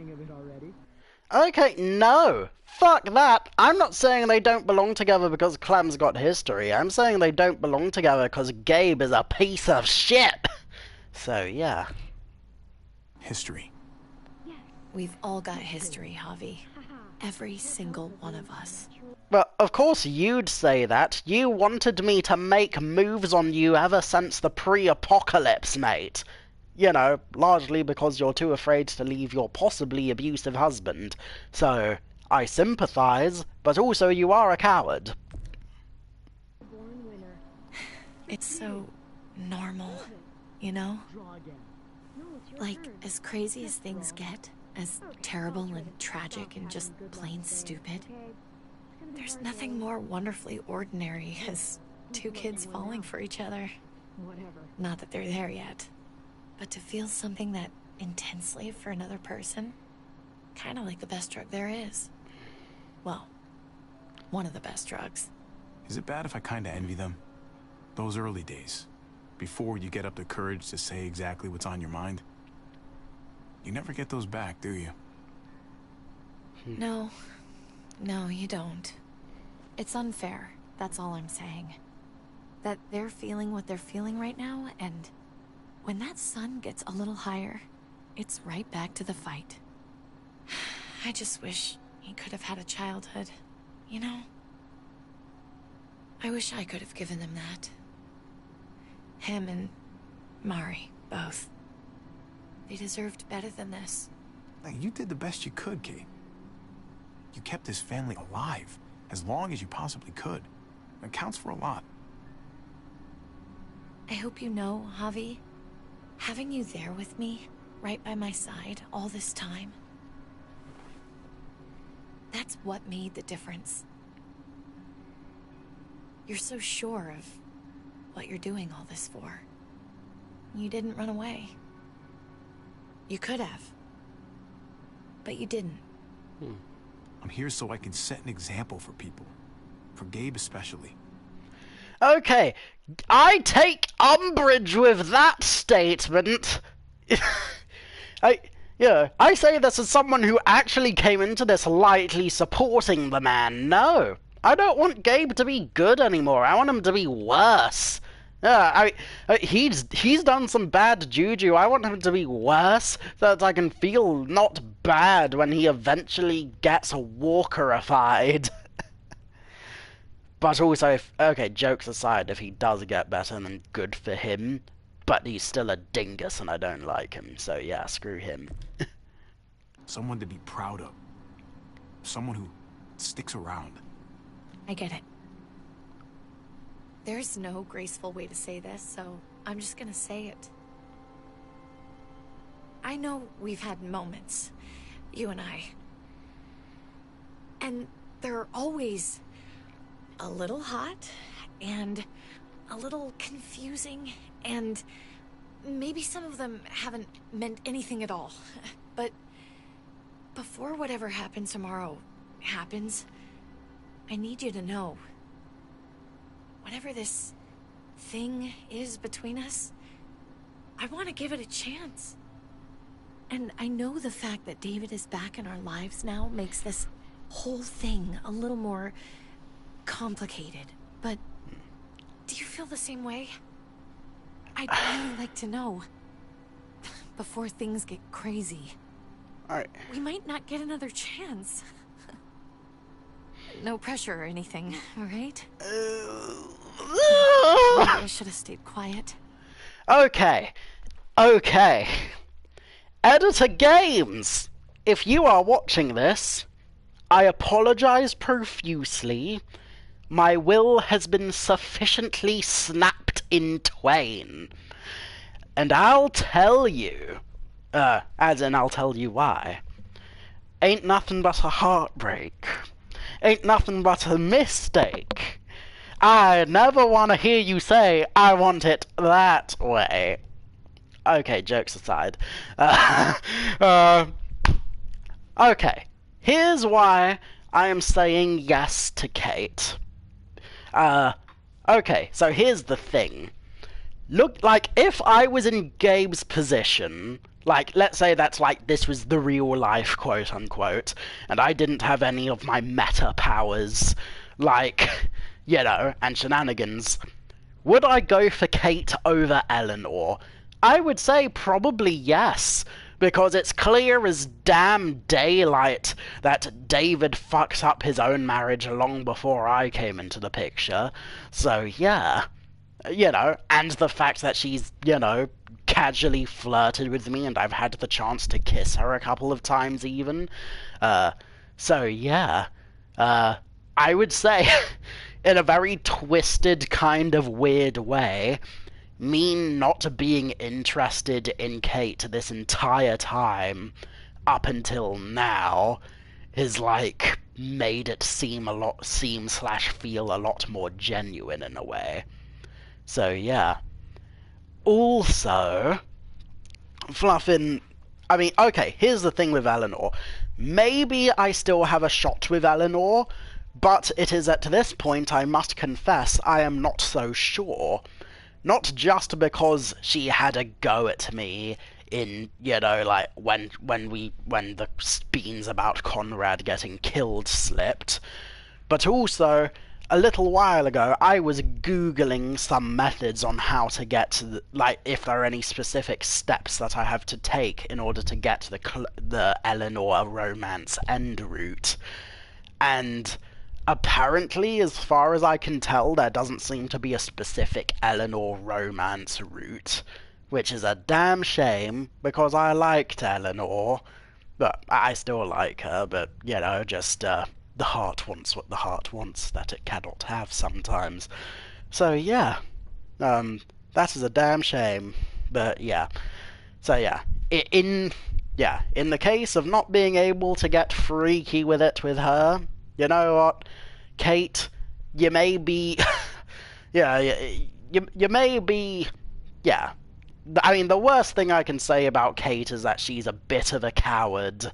Okay, no! Fuck that! I'm not saying they don't belong together because Clem's got history. I'm saying they don't belong together because Gabe is a piece of shit! So, yeah. history. We've all got history, Javi. Every single one of us. Well, of course you'd say that. You wanted me to make moves on you ever since the pre-apocalypse, mate. You know, largely because you're too afraid to leave your possibly abusive husband. So, I sympathize, but also you are a coward. It's so normal, you know? Like, as crazy as things get, as terrible and tragic and just plain stupid, there's nothing more wonderfully ordinary as two kids falling for each other. Not that they're there yet, but to feel something that intensely for another person, kind of like the best drug there is. Well, one of the best drugs. Is it bad if I kinda envy them? Those early days, before you get up the courage to say exactly what's on your mind. You never get those back, do you? No, you don't. It's unfair, that's all I'm saying. That they're feeling what they're feeling right now, and when that sun gets a little higher, it's right back to the fight. I just wish he could have had a childhood, you know? I wish I could have given them that. Him and Mari, both. They deserved better than this. Hey, you did the best you could, Kate. You kept this family alive as long as you possibly could. It counts for a lot. I hope you know, Javi, having you there with me, right by my side, all this time, that's what made the difference. You're so sure of what you're doing all this for. You didn't run away. You could have. But you didn't. I'm here so I can set an example for people. For Gabe especially. Okay, I take umbrage with that statement. I say this as someone who actually came into this lightly supporting the man. No, I don't want Gabe to be good anymore. I want him to be worse. He's done some bad juju. I want him to be worse, so that I can feel not bad when he eventually gets walkerified. But also, okay, jokes aside, if he does get better, then good for him. But he's still a dingus and I don't like him, so yeah, screw him. Someone to be proud of. Someone who sticks around. I get it. There's no graceful way to say this, so I'm just gonna say it. I know we've had moments, you and I. And there are always a little hot, and a little confusing, and maybe some of them haven't meant anything at all. But before whatever happens tomorrow happens, I need you to know, whatever this thing is between us, I want to give it a chance. And I know the fact that David is back in our lives now makes this whole thing a little more complicated. But do you feel the same way? I'd really like to know. Before things get crazy. Alright. We might not get another chance. No pressure or anything, alright? I should have stayed quiet. Okay. Okay. Editor Games! If you are watching this, I apologize profusely. My will has been sufficiently snapped in twain. And I'll tell you, as in I'll tell you why. Ain't nothing but a heartbreak. Ain't nothing but a mistake. I never want to hear you say, I want it that way. Okay, jokes aside. Okay, here's why I am saying yes to Kate. Okay, so here's the thing. Look, like, if I was in Gabe's position, like, let's say that's like, this was the real life, quote unquote, and I didn't have any of my meta powers, like, you know, and shenanigans, would I go for Kate over Eleanor? I would say probably yes, because it's clear as damn daylight that David fucked up his own marriage long before I came into the picture, so yeah. You know, and the fact that she's, you know, casually flirted with me and I've had the chance to kiss her a couple of times even. So yeah. I would say, in a very twisted kind of weird way, me not being interested in Kate this entire time, up until now, has, like, made it seem / feel a lot more genuine in a way. So, yeah. Also, Fluffin... I mean, okay, here's the thing with Eleanor. Maybe I still have a shot with Eleanor, but it is at this point, I must confess, I am not so sure. Not just because she had a go at me in, you know, like, when the beans about Conrad getting killed slipped, but also, a little while ago, I was Googling some methods on how to get to like, if there are any specific steps that I have to take in order to get to the Eleanor romance end route. And apparently, as far as I can tell, there doesn't seem to be a specific Eleanor romance route, which is a damn shame, because I liked Eleanor. But I still like her, but, you know, just, the heart wants what the heart wants, that it cannot have sometimes. So, yeah. That is a damn shame. But, yeah. So, yeah. In the case of not being able to get freaky with it with her, you know what? Kate, you may be... yeah, you may be... Yeah. I mean, the worst thing I can say about Kate is that she's a bit of a coward,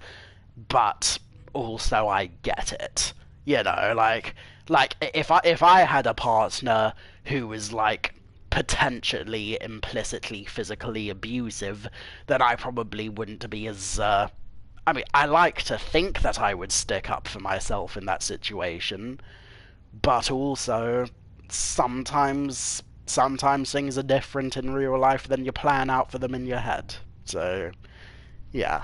but also I get it. You know, like if I had a partner who was, like, potentially implicitly physically abusive, then I probably wouldn't be as I mean, I like to think that I would stick up for myself in that situation, but also sometimes things are different in real life than you plan out for them in your head. So, yeah.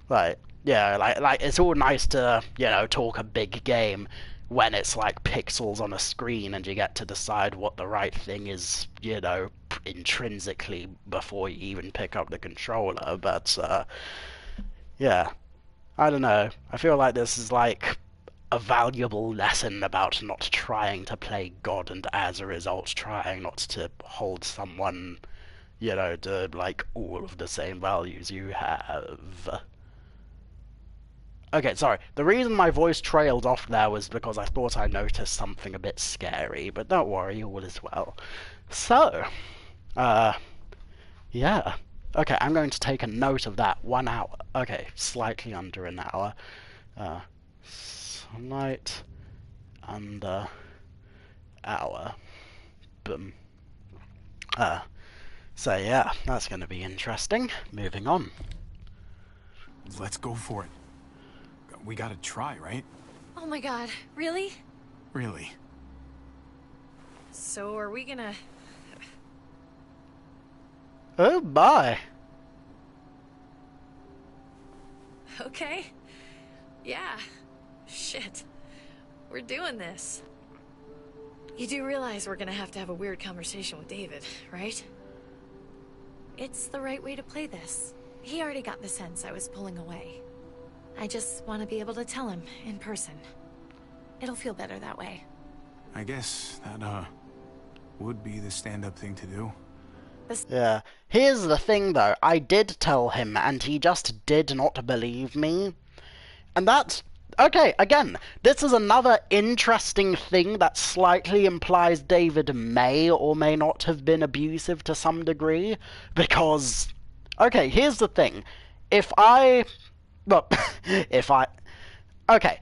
Like, it's all nice to, you know, talk a big game when it's like pixels on a screen and you get to decide what the right thing is, you know, intrinsically before you even pick up the controller, but, yeah. I don't know. I feel like this is, like, a valuable lesson about not trying to play God and, as a result, trying not to hold someone, you know, to, like, all of the same values you have. Okay, sorry. The reason my voice trailed off there was because I thought I noticed something a bit scary, but don't worry, all is well. So, yeah. Okay, I'm going to take a note of that. 1 hour. Okay, slightly under an hour. Slight under hour. Boom. So yeah, that's going to be interesting. Moving on. Let's go for it. We gotta try, right? Oh my god, really? Really. So are we gonna... Oh my. Okay. Yeah. Shit. We're doing this. You do realize we're gonna have to have a weird conversation with David, right? It's the right way to play this. He already got the sense I was pulling away. I just want to be able to tell him in person. It'll feel better that way. I guess that, would be the stand-up thing to do. Yeah. Here's the thing, though. I did tell him, and he just did not believe me. And that's... Okay, again, this is another interesting thing that slightly implies David may or may not have been abusive to some degree. Because... Okay, here's the thing. If I... Well, if I... Okay,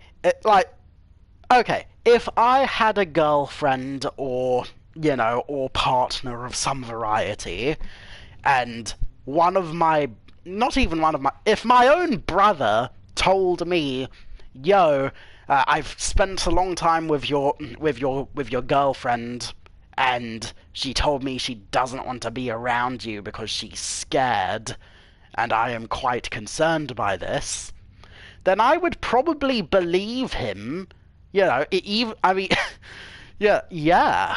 okay, if I had a girlfriend or, you know, or partner of some variety, and one of my... Not even one of my... If my own brother told me, yo, I've spent a long time with your girlfriend, and she told me she doesn't want to be around you because she's scared, and I am quite concerned by this, then I would probably believe him. You know, I mean, yeah, yeah,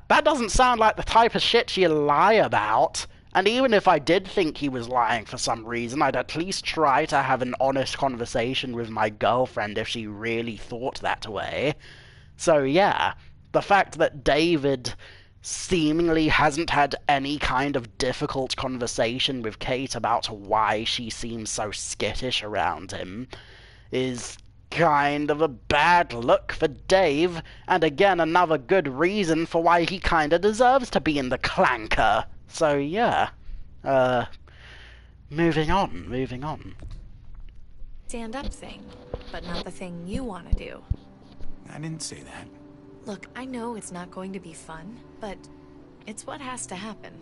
that doesn't sound like the type of shit you lie about. And even if I did think he was lying for some reason, I'd at least try to have an honest conversation with my girlfriend if she really thought that way. So yeah, the fact that David seemingly hasn't had any kind of difficult conversation with Kate about why she seems so skittish around him is kind of a bad look for Dave, and again another good reason for why he kinda deserves to be in the clanker. So yeah, moving on. Stand-up thing, but not the thing you want to do. I didn't say that. Look, I know it's not going to be fun, but it's what has to happen.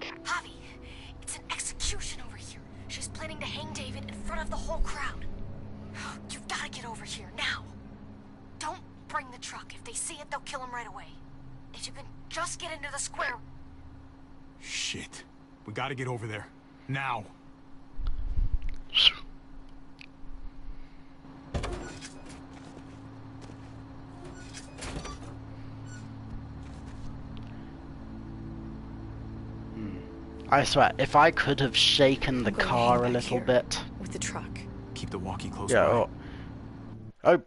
Javi, it's an execution over here. She's planning to hang David in front of the whole crowd. You've got to get over here, now. Don't bring the truck. If they see it, they'll kill him right away. If you can just get into the square... Shit. We gotta get over there. Now. I swear, if I could have shaken the car a little bit... With the truck. Keep the walkie close Yeah, by.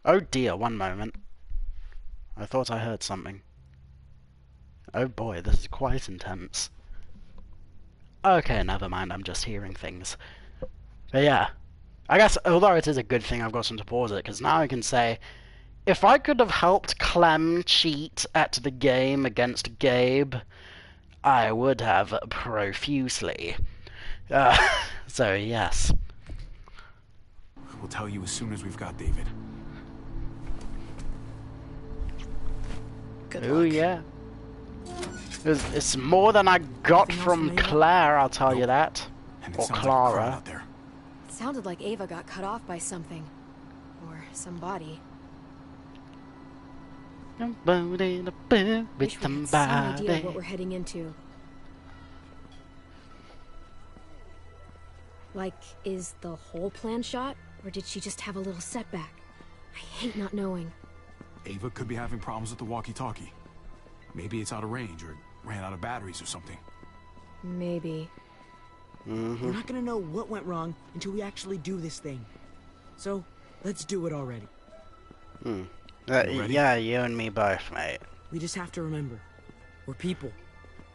oh dear, one moment. I thought I heard something. Oh boy, this is quite intense. Okay, never mind, I'm just hearing things. But yeah, I guess, although it is a good thing I've gotten to pause it, because now I can say, if I could have helped Clem cheat at the game against Gabe, I would have profusely. So yes. We'll tell you as soon as we've got David. Good Oh luck. yeah. It's more than I got from Claire, I'll tell you that. And it Or sounds like a crowd Clara. out there. It sounded like Ava got cut off by something. Or somebody. With Wish we had some idea somebody. what we're heading into. Like, is the whole plan shot? Or did she just have a little setback? I hate not knowing. Ava could be having problems with the walkie-talkie. Maybe it's out of range, or ran out of batteries or something. Maybe. We're not gonna know what went wrong until we actually do this thing. So, let's do it already. ready? Yeah, you and me both, mate. We just have to remember, we're people,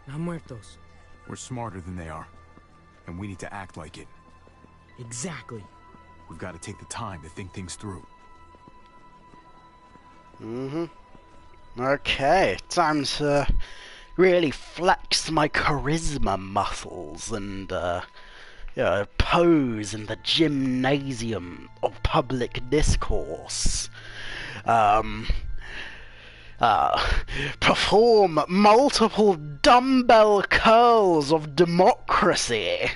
not muertos. We're smarter than they are, and we need to act like it. Exactly. We've got to take the time to think things through. Okay, time to really flex my charisma muscles and, pose in the gymnasium of public discourse. Perform multiple dumbbell curls of democracy.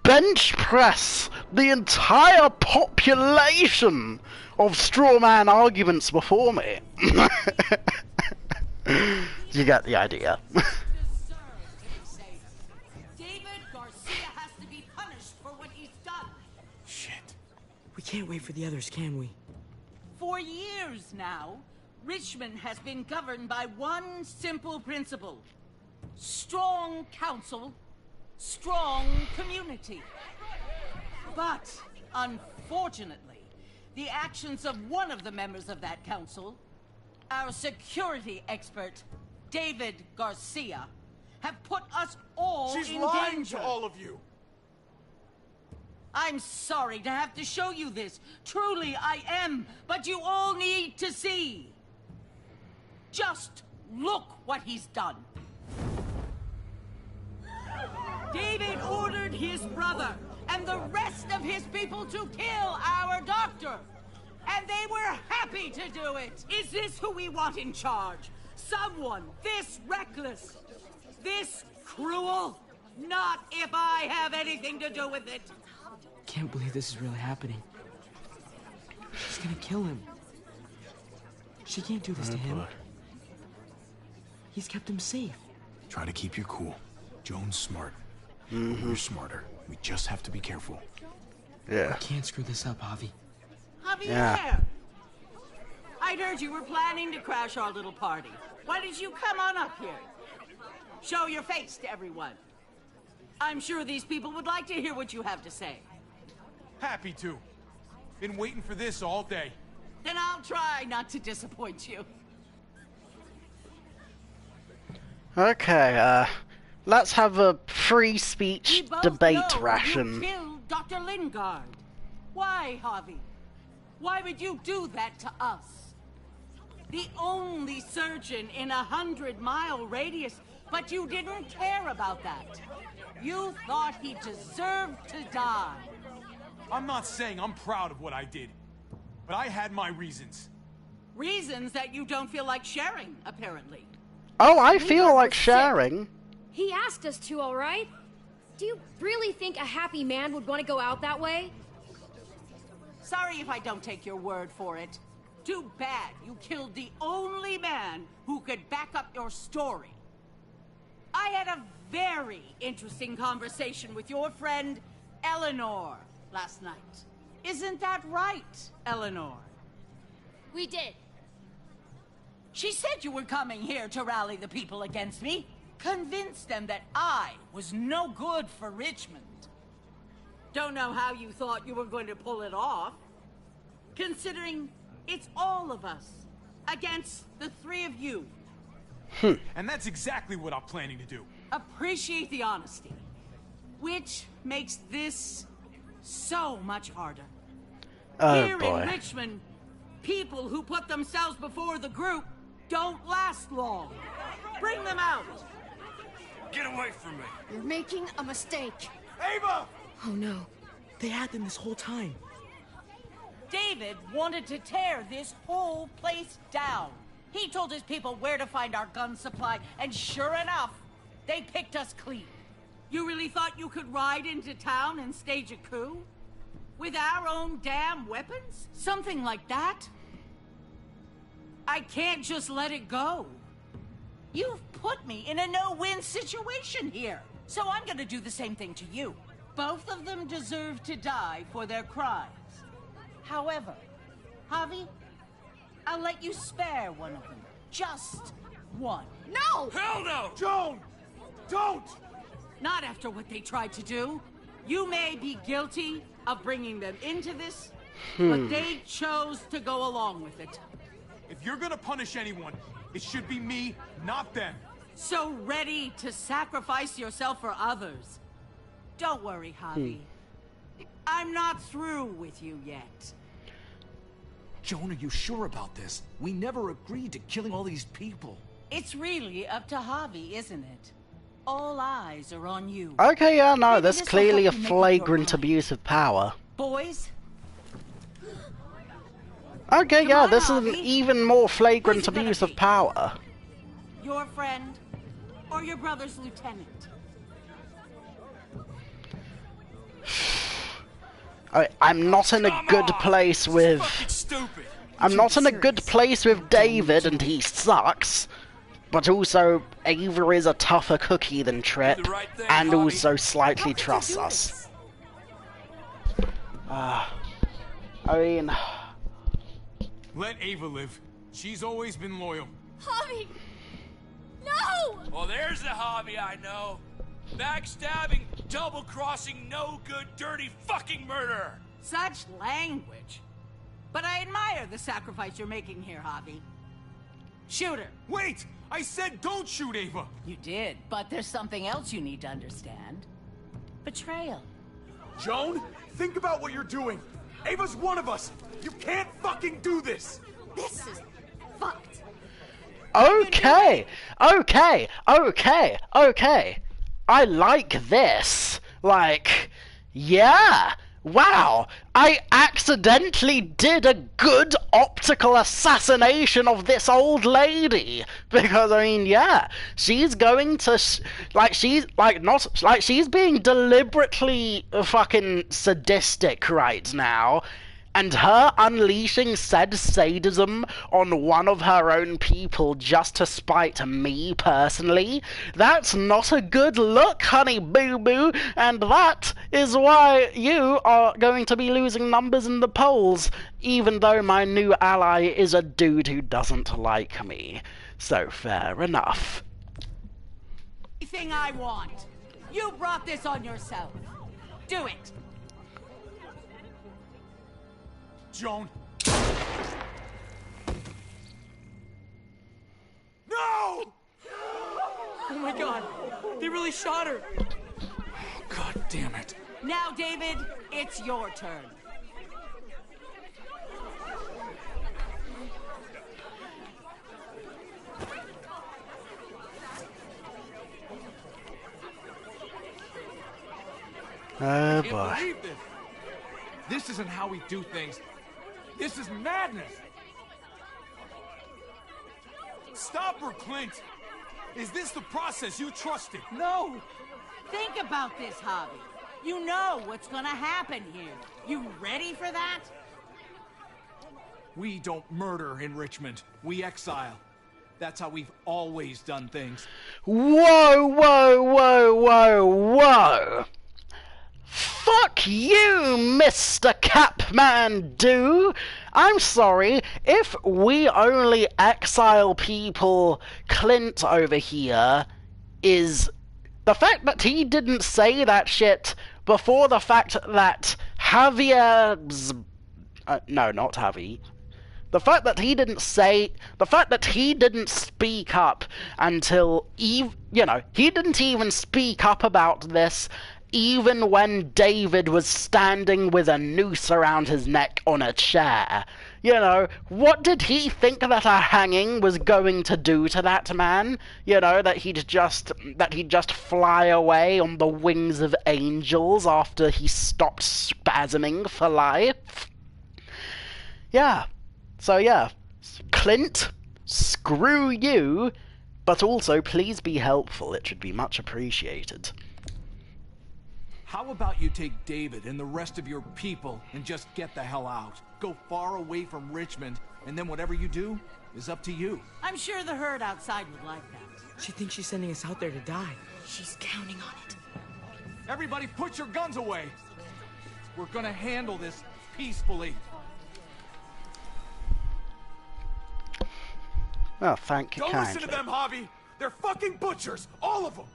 Bench press the entire population of strawman arguments before me. You get the idea. David Garcia has to be punished for what he's done. Shit. We can't wait for the others, can we? For years now, Richmond has been governed by one simple principle. Strong council, strong community. But, unfortunately, the actions of one of the members of that council, our security expert, David Garcia, have put us all in danger. She's lying to all of you. I'm sorry to have to show you this. Truly, I am. But you all need to see. Just look what he's done. David ordered his brother and the rest of his people to kill our doctor. And they were happy to do it. Is this who we want in charge? Someone this reckless, this cruel? Not if I have anything to do with it. Can't believe this is really happening. She's gonna kill him. She can't do this to him. He's kept him safe. Try to keep your cool. Joan's smart. We're smarter. We just have to be careful. Yeah. We can't screw this up, Javi. Javier! I'd heard you were planning to crash our little party. Why did you come on up here? Show your face to everyone. I'm sure these people would like to hear what you have to say. Happy to. Been waiting for this all day. Then I'll try not to disappoint you. Okay, let's have a free We speech both debate know ration. You killed Dr. Lingard. Why, Javi? Why would you do that to us? The only surgeon in a 100-mile radius, but you didn't care about that. You thought he deserved to die. I'm not saying I'm proud of what I did, but I had my reasons. Reasons that you don't feel like sharing, apparently. Oh, I feel Lingard like was sick. sharing. He asked us to, all right? Do you really think a happy man would want to go out that way? Sorry if I don't take your word for it. Too bad you killed the only man who could back up your story. I had a very interesting conversation with your friend, Eleanor, last night. Isn't that right, Eleanor? We did. She said you were coming here to rally the people against me. Convince them that I was no good for Richmond. Don't know how you thought you were going to pull it off, considering it's all of us against the three of you. And that's exactly what I'm planning to do. Appreciate the honesty, which makes this so much harder. Oh Here boy. in Richmond, people who put themselves before the group don't last long. Bring them out. Get away from me. You're making a mistake. Ava! Oh no. They had them this whole time. David wanted to tear this whole place down. He told his people where to find our gun supply, and sure enough, they picked us clean. You really thought you could ride into town and stage a coup? With our own damn weapons? Something like that? I can't just let it go. You've put me in a no-win situation here, so I'm gonna do the same thing to you. Both of them deserve to die for their crimes. However, Javi, I'll let you spare one of them. Just one. No! Hell no! Joan! Don't! Not after what they tried to do. You may be guilty of bringing them into this, but they chose to go along with it. If you're gonna punish anyone, it should be me, not them. So ready to sacrifice yourself for others. Don't worry, Javi. I'm not through with you yet. Joan, are you sure about this? We never agreed to killing all these people. It's really up to Javi, isn't it? All eyes are on you. Okay, yeah, no, Maybe there's this will clearly a help you make up your flagrant mind. abuse of power. Boys, Okay, Come yeah, on, this is an Javi. even more flagrant Who's it gonna abuse of be? power. your friend, or your brother's lieutenant? I'm not in a good place with... Stupid. I'm not in a good place with David, and he sucks. But also, Ava is a tougher cookie than Trip, and also slightly trusts us. I mean... Let Ava live. She's always been loyal. Javi! No! Well, there's the hobby I know. Backstabbing, double-crossing, no-good, dirty fucking murderer. Such language. But I admire the sacrifice you're making here, Javi. Shoot her. Wait! I said don't shoot Ava! You did, but there's something else you need to understand. Betrayal. Joan, think about what you're doing. Ava's one of us. You can't fucking do this. This is fucked. Okay! I like this. Like, yeah! Wow! I accidentally did a good optical assassination of this old lady! Because, I mean, yeah, she's going to, she's being deliberately fucking sadistic right now. And her unleashing said sadism on one of her own people just to spite me personally, that's not a good look, honey boo-boo, and that is why you are going to be losing numbers in the polls, even though my new ally is a dude who doesn't like me. So fair enough. Anything I want. You brought this on yourself. Do it. Joan. No! Oh my god, they really shot her. God damn it. Now, David, it's your turn. Oh I can't boy. believe this. This isn't how we do things. This is madness. Stop her, Clint. Is this the process you trusted? No! Think about this, Javi. You know what's gonna happen here. You ready for that? We don't murder in Richmond. We exile. That's how we've always done things. Whoa, whoa, whoa, whoa, whoa! Fuck you, Mr. Capman-Do! I'm sorry, if we only exile people, Clint over here is... The fact that he didn't say that shit before the fact that Javier's... no, not Javi. The fact that he didn't say... The fact that he didn't speak up until... he didn't even speak up about this even when David was standing with a noose around his neck on a chair. You know, what did he think that a hanging was going to do to that man? You know, that he'd just fly away on the wings of angels after he stopped spasming for life? Yeah. So yeah, Clint, screw you, but also please be helpful. It should be much appreciated. How about you take David and the rest of your people and just get the hell out? Go far away from Richmond, and then whatever you do is up to you. I'm sure the herd outside would like that. She thinks she's sending us out there to die. She's counting on it. Everybody put your guns away. We're gonna handle this peacefully. Oh, thank you Don't kindly. listen to them, Javi. They're fucking butchers, all of them.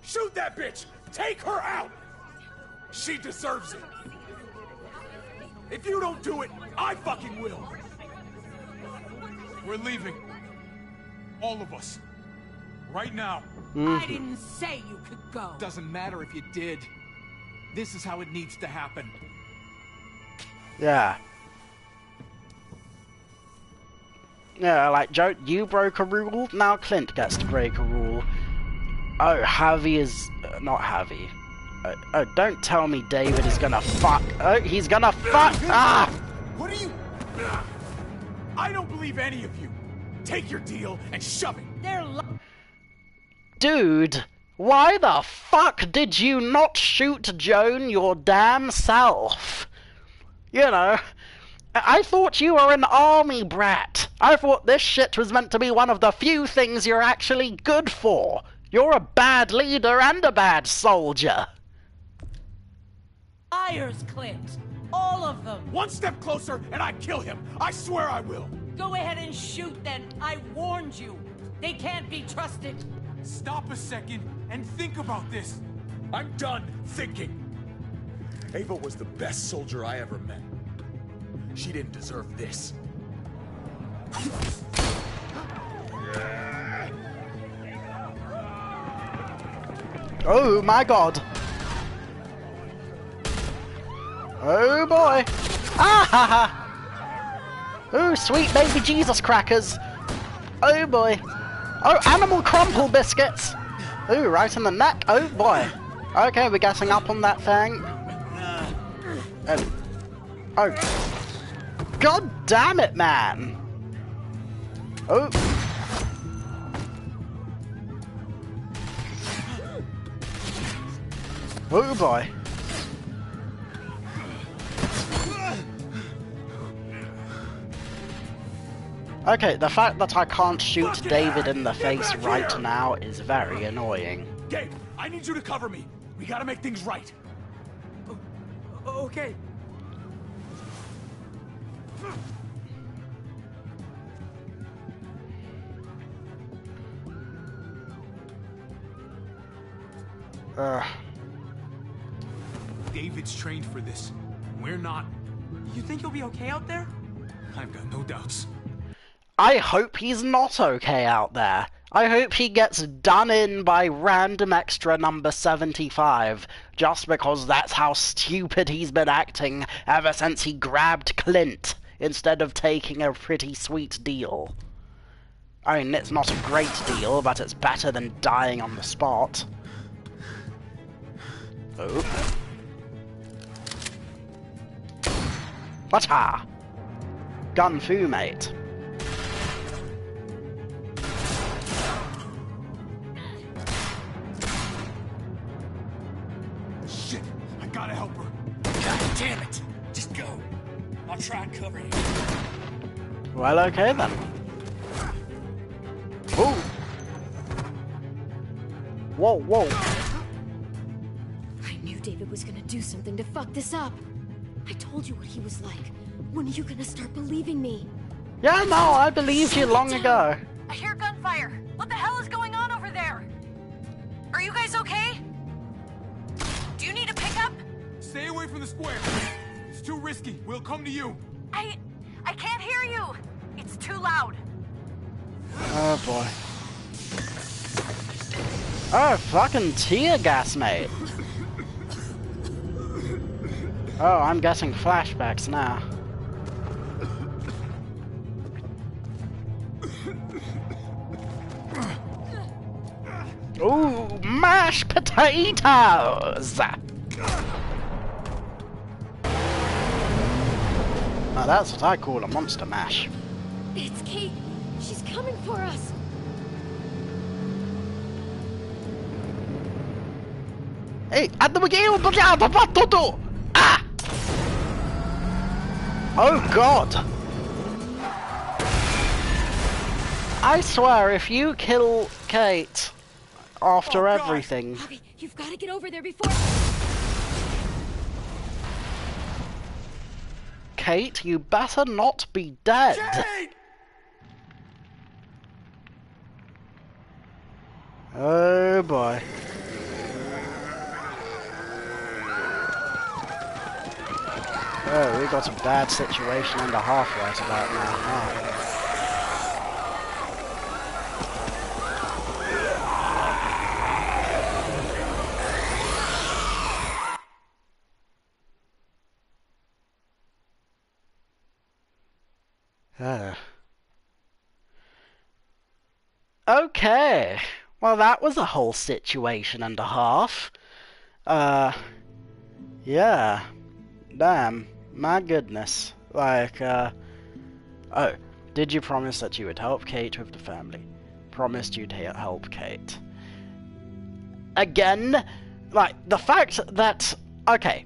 Shoot that bitch. Take her out. She deserves it. If you don't do it, I fucking will. We're leaving. All of us. Right now. I didn't say you could go. Doesn't matter if you did. This is how it needs to happen. Yeah. Yeah, like, Joe, you broke a rule, now Clint gets to break a rule. Oh, Javi is... not Javi. Oh, don't tell me David is gonna fuck... Oh, he's gonna fuck... Ah! What are you... I don't believe any of you. Take your deal and shove it. Dude, why the fuck did you not shoot Joan your damn self? You know, I thought you were an army brat. I thought this shit was meant to be one of the few things you're actually good for. You're a bad leader and a bad soldier. Liars, Clint. All of them. One step closer and I kill him. I swear I will. Go ahead and shoot then. I warned you. They can't be trusted. Stop a second and think about this. I'm done thinking. Ava was the best soldier I ever met. She didn't deserve this. Oh my god. Oh boy. Ah ha ha. Oh, sweet baby Jesus crackers. Oh boy. Oh, animal crumple biscuits. Oh, right in the neck. Oh boy. Okay, we're getting up on that thing. Oh. God damn it, man. Oh. Oh boy. Okay, the fact that I can't shoot David in the face right now is very annoying. Gabe, I need you to cover me. We gotta make things right. Okay. David's trained for this. We're not. You think he'll be okay out there? I've got no doubts. I hope he's not okay out there. I hope he gets done in by random extra number 75, just because that's how stupid he's been acting ever since he grabbed Clint, instead of taking a pretty sweet deal. I mean, it's not a great deal, but it's better than dying on the spot. Oh. Wata! Gun fu, mate. Shit, I gotta help her. God damn it! Just go. I'll try and cover you. Well, okay then. Ooh. Whoa, whoa. I knew David was gonna do something to fuck this up. I told you what he was like. When are you gonna start believing me? Yeah, no, I believed you long ago. I hear gunfire. What the hell is going on over there? Are you guys okay? Do you need a pickup? Stay away from the square. It's too risky. We'll come to you. I can't hear you. It's too loud. Oh boy. Oh, fucking tear gas, mate. Oh, I'm getting flashbacks now. Ooh, mashed potatoes! Now that's what I call a monster mash. It's Kate. She's coming for us. Hey, hanno bugiato, fatto tu! Ah! Oh god! I swear, if you kill Kate after everything... Javi, you've got to get over there before... Kate, you better not be dead. Kate! Oh boy. Oh, we got a bad situation and a half right about now, huh? Okay. Well, that was a whole situation and a half. Yeah. Damn. My goodness. Like, oh, did you promise that you would help Kate with the family? Promised you'd help Kate. Again, like, the fact that... Okay,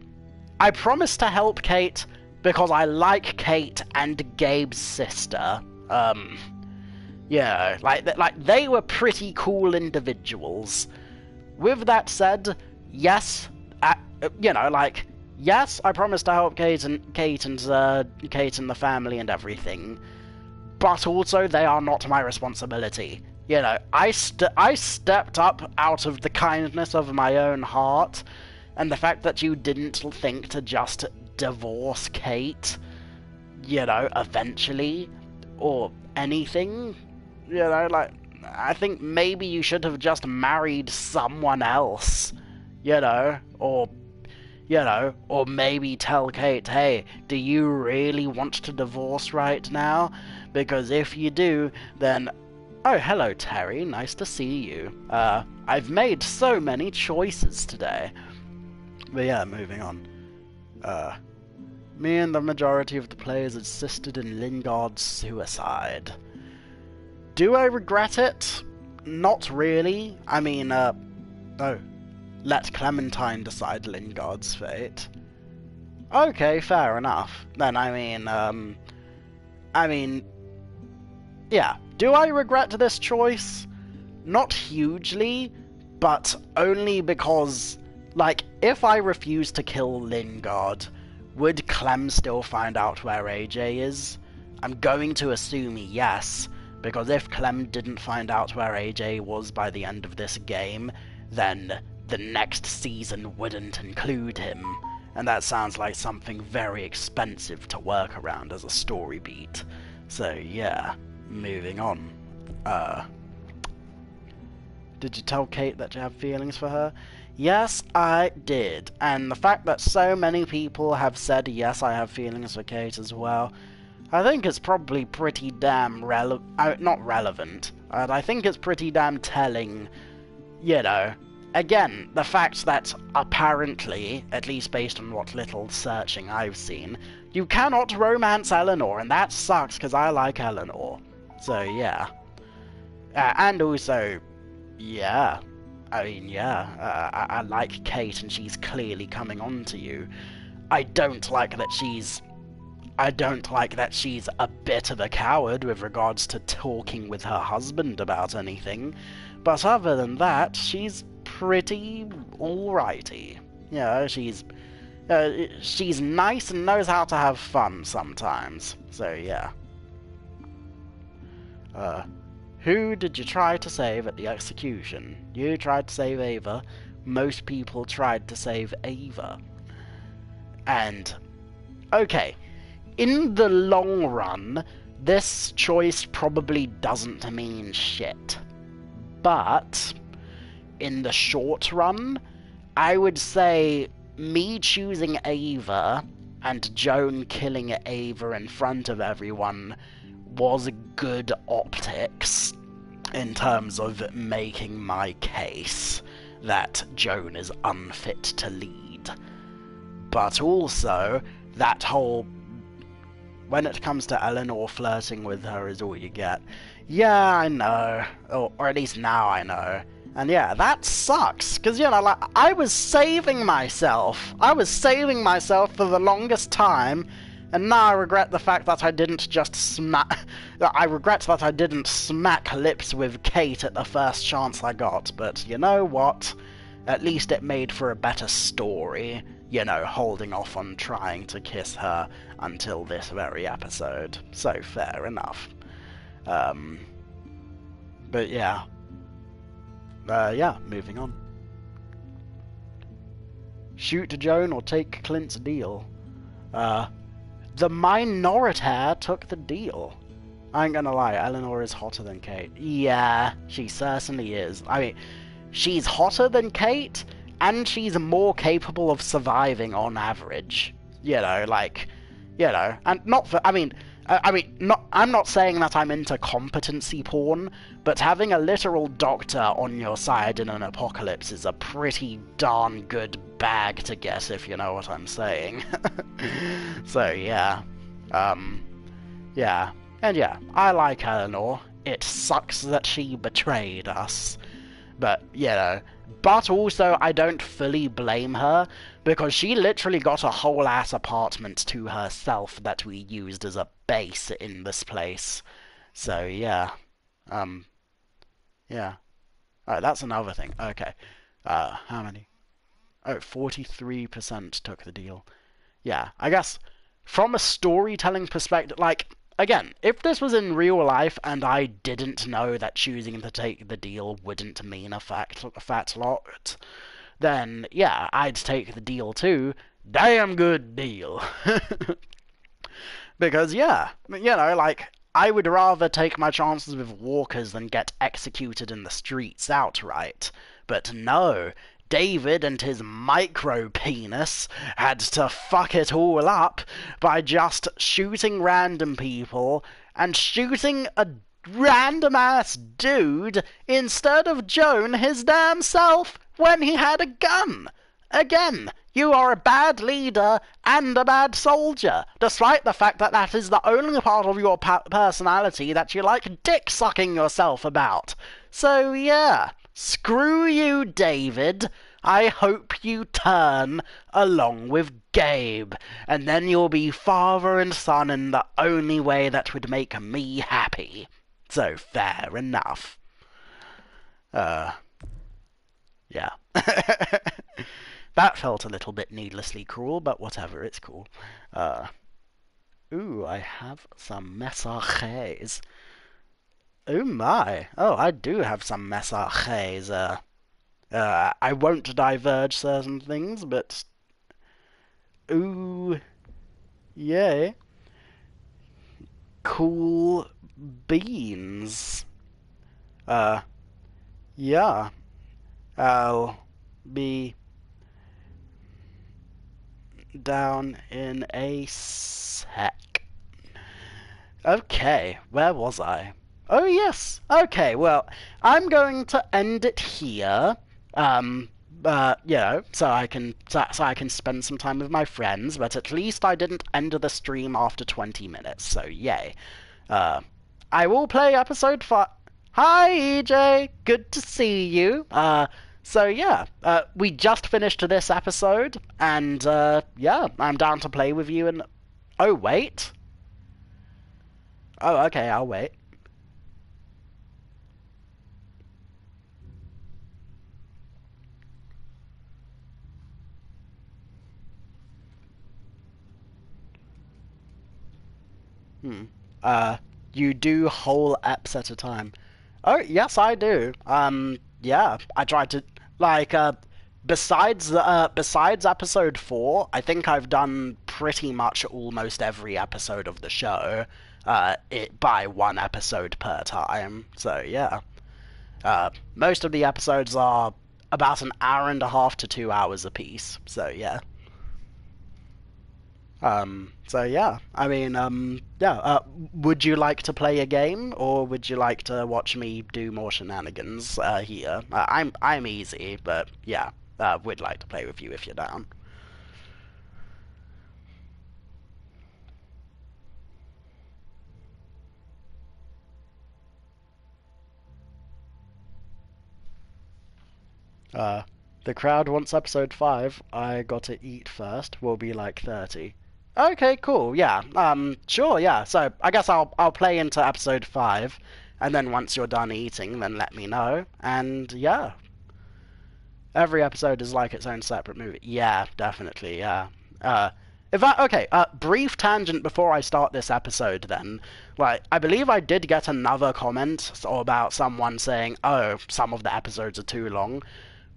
I promised to help Kate because I like Kate and Gabe's sister. Yeah, like they were pretty cool individuals. With that said, yes, you know, like, yes, I promised to help Kate and the family and everything, but also they are not my responsibility. You know, I stepped up out of the kindness of my own heart, and the fact that you didn't think to just divorce Kate, you know, eventually, or anything, you know, like, I think maybe you should have just married someone else, you know, or maybe tell Kate, hey, do you really want to divorce right now? Because if you do, then... Oh, hello, Terry. Nice to see you. I've made so many choices today. But yeah, moving on. Me and the majority of the players assisted in Lingard's suicide. Do I regret it? Not really. I mean, oh. Let Clementine decide Lingard's fate. Okay, fair enough. Then, I mean, yeah. Do I regret this choice? Not hugely, but only because, like, if I refuse to kill Lingard, would Clem still find out where AJ is? I'm going to assume yes, because if Clem didn't find out where AJ was by the end of this game, then the next season wouldn't include him, and that sounds like something very expensive to work around as a story beat. So yeah, moving on. Did you tell Kate that you have feelings for her? Yes, I did, and the fact that so many people have said yes, I have feelings for Kate as well, I think it's probably pretty damn not relevant, I think it's pretty damn telling, you know. Again, the fact that apparently, at least based on what little searching I've seen, you cannot romance Eleanor, and that sucks because I like Eleanor. So yeah. And also, yeah. I mean, yeah, I like Kate and she's clearly coming on to you. I don't like that she's a bit of a coward with regards to talking with her husband about anything. But other than that, she's pretty alrighty. You know, she's nice and knows how to have fun sometimes. So yeah. Who did you try to save at the execution? You tried to save Ava. Most people tried to save Ava. And, okay, in the long run, this choice probably doesn't mean shit. But, in the short run, I would say me choosing Ava and Joan killing Ava in front of everyone was good optics in terms of making my case that Joan is unfit to lead. But also, that whole... when it comes to Eleanor flirting with her is all you get. Yeah, I know. Or at least now I know. And yeah, that sucks, because, you know, like, I was saving myself. I was saving myself for the longest time, and now I regret the fact that I didn't just smack... I regret that I didn't smack lips with Kate at the first chance I got, but you know what? At least it made for a better story, you know, holding off on trying to kiss her until this very episode. So, fair enough. But yeah. Yeah, moving on. Shoot Joan or take Clint's deal? The Minoritaire took the deal. I ain't gonna lie, Eleanor is hotter than Kate. Yeah, she certainly is. I mean, she's hotter than Kate, and she's more capable of surviving on average. You know, like, you know, and not for, I mean, I mean, I'm not saying that I'm into competency porn, but having a literal doctor on your side in an apocalypse is a pretty darn good bag to get, if you know what I'm saying. So, yeah. Yeah. And yeah, I like Eleanor. It sucks that she betrayed us. But, you know, but also I don't fully blame her, because she literally got a whole ass apartment to herself that we used as a base in this place. So, yeah. Yeah. Alright, that's another thing. Okay. How many? Oh, 43% took the deal. Yeah, I guess from a storytelling perspective, like, again, if this was in real life and I didn't know that choosing to take the deal wouldn't mean a fat lot, then yeah, I'd take the deal too. Damn good deal. Because yeah, you know, like, I would rather take my chances with walkers than get executed in the streets outright. But no, David and his micro-penis had to fuck it all up by just shooting random people and shooting a random-ass dude instead of Joan his damn self when he had a gun. Again, you are a bad leader and a bad soldier, despite the fact that that is the only part of your personality that you like dick-sucking yourself about. So yeah, screw you, David. I hope you turn along with Gabe, and then you'll be father and son in the only way that would make me happy. So fair enough. Yeah. That felt a little bit needlessly cruel, but whatever, it's cool. Ooh, I have some messages. Oh my. Oh, I do have some messages. I won't diverge certain things, but... Ooh. Yay. Cool beans. Yeah. I'll be down in a sec. Okay, where was I? Oh yes. Okay, well, I'm going to end it here. You know, so I can spend some time with my friends, but at least I didn't end the stream after 20 minutes, so yay. I will play episode 5. Hi, EJ! Good to see you. So yeah, we just finished this episode, and yeah, I'm down to play with you and... Oh, wait. Oh, okay, I'll wait. You do whole eps at a time. Oh, yes, I do. Yeah, I tried to, like, besides episode 4, I think I've done pretty much almost every episode of the show, by one episode per time, so yeah. Most of the episodes are about an hour and a half to 2 hours apiece, so yeah. So yeah, I mean, yeah, would you like to play a game, or would you like to watch me do more shenanigans, here? I'm easy, but yeah, would like to play with you if you're down. The crowd wants episode 5, I gotta eat first, will be like 30. Okay, cool. Yeah. Sure. Yeah. So I guess I'll play into episode 5, and then once you're done eating, then let me know. And yeah, every episode is like its own separate movie. Yeah, definitely. Yeah. If I okay. Brief tangent before I start this episode. Then, like, I believe I did get another comment about someone saying, "Oh, some of the episodes are too long."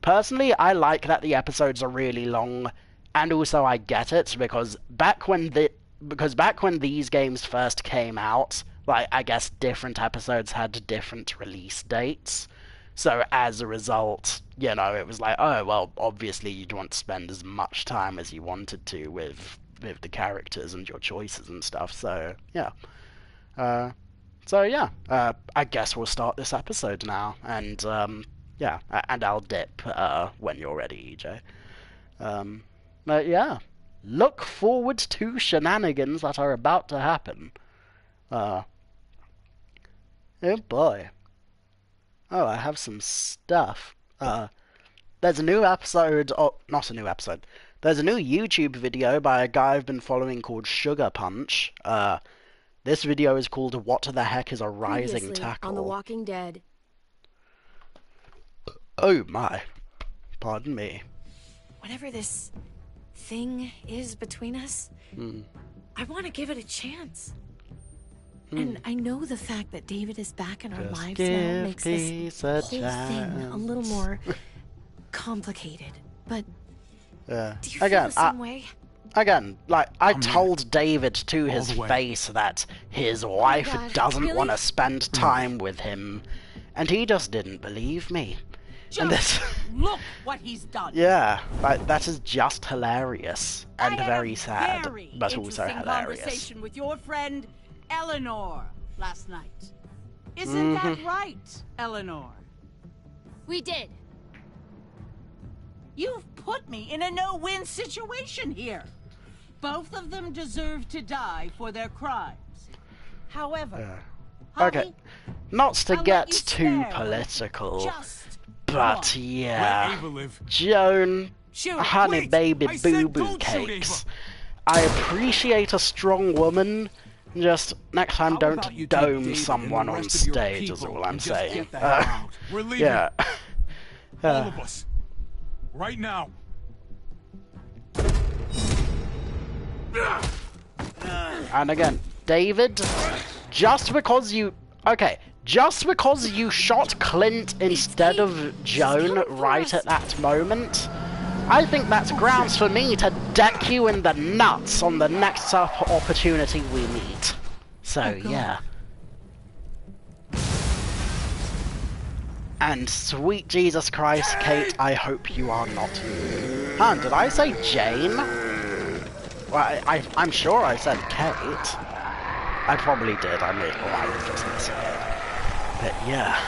Personally, I like that the episodes are really long. And also I get it, because back when these games first came out, like, I guess different episodes had different release dates. So as a result, you know, it was like, oh, well, obviously you'd want to spend as much time as you wanted to with the characters and your choices and stuff, so, yeah. So yeah, I guess we'll start this episode now, and yeah, and I'll dip when you're ready, EJ. But yeah, look forward to shenanigans that are about to happen. Oh boy. Oh, I have some stuff. There's a new episode, oh, not a new episode. There's a new YouTube video by a guy I've been following called Sugar Punch. This video is called What the Heck is a Rising Previously Tackle? on The Walking Dead. Oh my. Pardon me. Whatever this thing is between us, I want to give it a chance. And I know the fact that David is back in our Just lives give now makes this peace whole a thing a chance. little more complicated. But do you feel Again, the same way? Again, like, I I'm told David to All his the way. face that his wife God, doesn't really? want to spend time with him, and he just didn't believe me. And this, Look what he's done. yeah, like, that is just hilarious and I had very a sad, very but also interesting hilarious. conversation with your friend Eleanor last night. Isn't that right, Eleanor? We did. You've put me in a no-win situation here. Both of them deserve to die for their crimes. However, Okay, honey, not to I'll let get you too spare political, just but one. yeah, Let Ava live. Joan, Shoot, honey wait, baby I said boo-boo don't shoot cakes. I appreciate a strong woman. Just next time, How don't about you take dome David and someone the on rest of your stage, is people all I'm and just saying. get the hell out? We're leaving. Yeah. All of us. Right now. And again, David, just because you... Okay, just because you shot Clint instead of Joan right at that moment, I think that's grounds for me to deck you in the nuts on the next opportunity we meet. So, yeah. And sweet Jesus Christ, Kate, I hope you are not... Huh, did I say Jane? Well, I'm sure I said Kate. I probably did, I was just missing it. But yeah.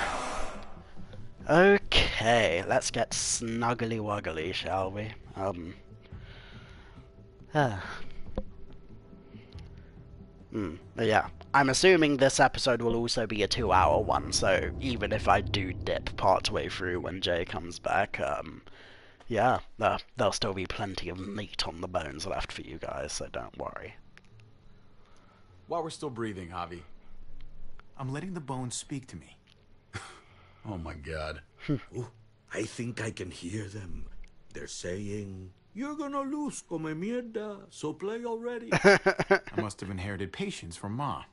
Okay, let's get snuggly wuggly, shall we? But yeah, I'm assuming this episode will also be a 2-hour one, so even if I do dip partway through when Jay comes back, yeah, there'll still be plenty of meat on the bones left for you guys, so don't worry. While we're still breathing, Javi, I'm letting the bones speak to me. Oh my god. Ooh, I think I can hear them. They're saying, "You're gonna lose, come mierda, so play already." I must have inherited patience from Ma.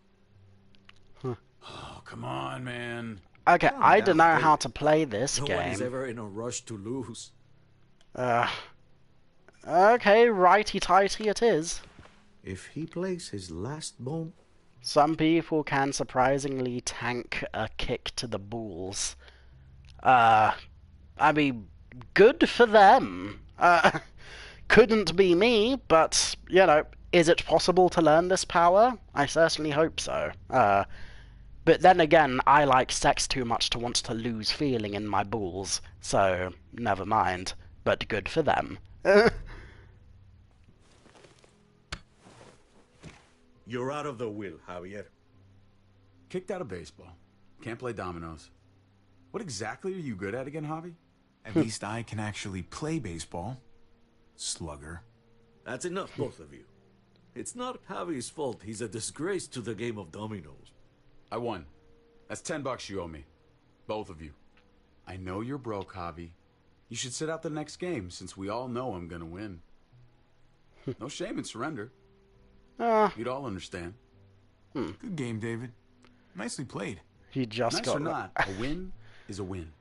Oh, come on, man. Okay, Calm I down, don't know Dave. how to play this No one is game. ever in a rush to lose. Okay, righty-tighty it is. If he plays his last bone... Some people can surprisingly tank a kick to the balls. I mean, good for them. Couldn't be me, but, you know, is it possible to learn this power? I certainly hope so. But then again, I like sex too much to want to lose feeling in my balls, so never mind. But good for them. You're out of the will, Javier. Kicked out of baseball. Can't play dominoes. What exactly are you good at again, Javi? At least I can actually play baseball. Slugger. That's enough, both of you. It's not Javi's fault he's a disgrace to the game of dominoes. I won. That's $10 you owe me. Both of you. I know you're broke, Javi. You should sit out the next game, since we all know I'm gonna win. No shame in surrender. You'd all understand. Good game, David. Nicely played. He just Nice got... or not, a win is a win.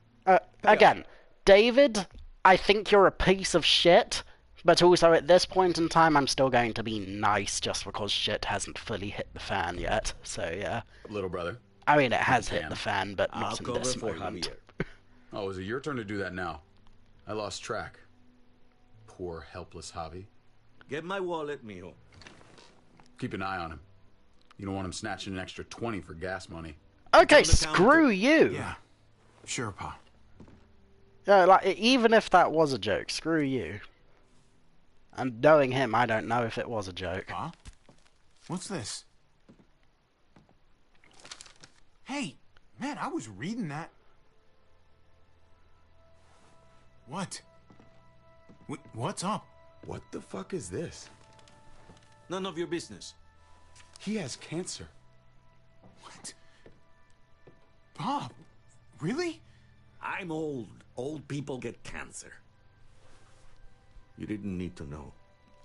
Again, David, I think you're a piece of shit, but also at this point in time I'm still going to be nice just because shit hasn't fully hit the fan yet, so yeah. Little brother. I mean, it has hit the fan, but I'll not in cover this for moment. Javier. Oh, is it your turn to do that now? I lost track. Poor, helpless Javi. Get my wallet, mijo. Keep an eye on him. You don't want him snatching an extra 20 for gas money. Okay, screw you. Yeah, sure, Pa. Yeah, like, even if that was a joke, screw you. And knowing him, I don't know if it was a joke. Pa? What's this? Hey, man, I was reading that. What? What's up? What the fuck is this? None of your business. He has cancer. What? Bob, really? I'm old. Old people get cancer. You didn't need to know.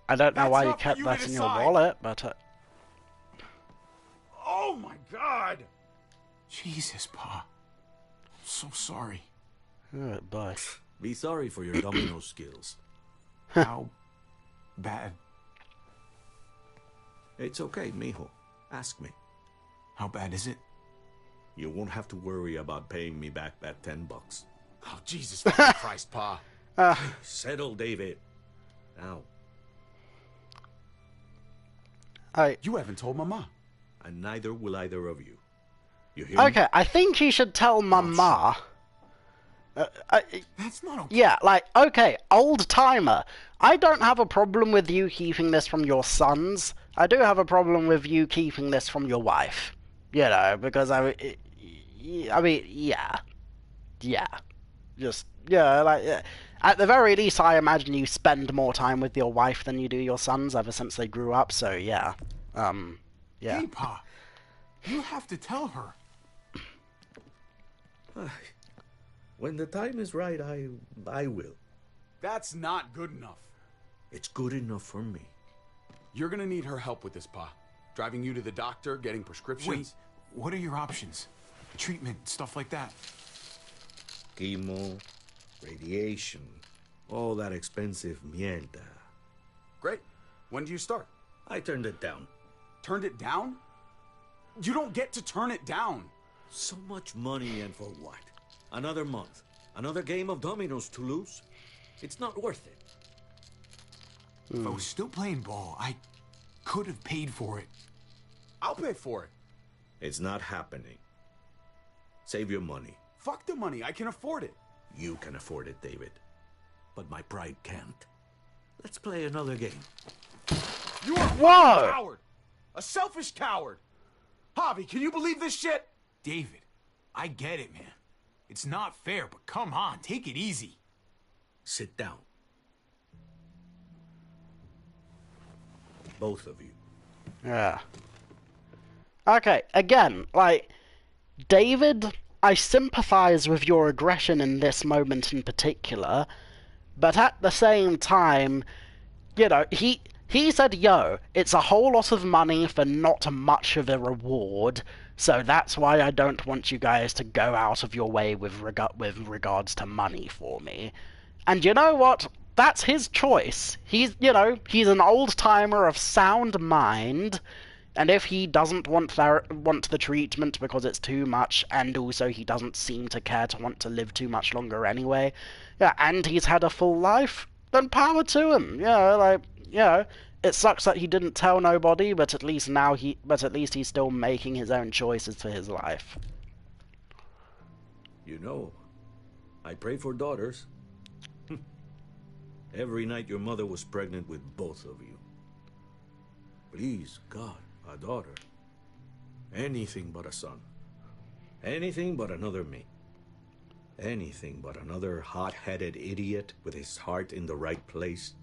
I don't know That's why you not for kept you that to in your decide. wallet, but... Oh my God! Jesus, Pa. I'm so sorry. Oh, boy. Be sorry for your domino skills. How bad? It's okay, mijo. Ask me. How bad is it? You won't have to worry about paying me back that $10. Oh, Jesus fucking Christ, Pa. Settle, David. Now. You haven't told Mama. And neither will either of you. You hear me? Okay, I think you should tell Mama. That's not okay. Yeah, like, okay, old timer. I don't have a problem with you keeping this from your sons. I do have a problem with you keeping this from your wife. You know, because mean, yeah. Just, yeah, like, at the very least, I imagine you spend more time with your wife than you do your sons ever since they grew up, so yeah. Yeah. Hey, Pa. You have to tell her. When the time is right, I will. That's not good enough. It's good enough for me. You're gonna need her help with this, Pa. Driving you to the doctor, getting prescriptions. Wait, what are your options? Treatment, stuff like that. Chemo, radiation, all that expensive mierda. Great. When do you start? I turned it down. Turned it down? You don't get to turn it down. So much money, and for what? Another month. Another game of dominoes to lose? It's not worth it. If I was still playing ball, I could have paid for it. I'll pay for it. It's not happening. Save your money. Fuck the money. I can afford it. You can afford it, David. But my pride can't. Let's play another game. You are Whoa! a coward. A selfish coward. Javi, can you believe this shit? David, I get it, man. It's not fair, but come on, take it easy. Sit down. Both of you. Yeah. Okay, again, like, David, I sympathize with your aggression in this moment in particular, but at the same time, you know, he said, yo, it's a whole lot of money for not much of a reward, so that's why I don't want you guys to go out of your way with regards to money for me. And you know what? That's his choice. He's, you know, he's an old-timer of sound mind, and if he doesn't want the treatment because it's too much, and also he doesn't seem to care to want to live too much longer anyway, yeah, and he's had a full life, then power to him. Yeah, like, you know, it sucks that he didn't tell nobody, but at least he's still making his own choices for his life. You know, I pray for daughters. Every night your mother was pregnant with both of you. Please, God, a daughter. Anything but a son. Anything but another me. Anything but another hot-headed idiot with his heart in the right place.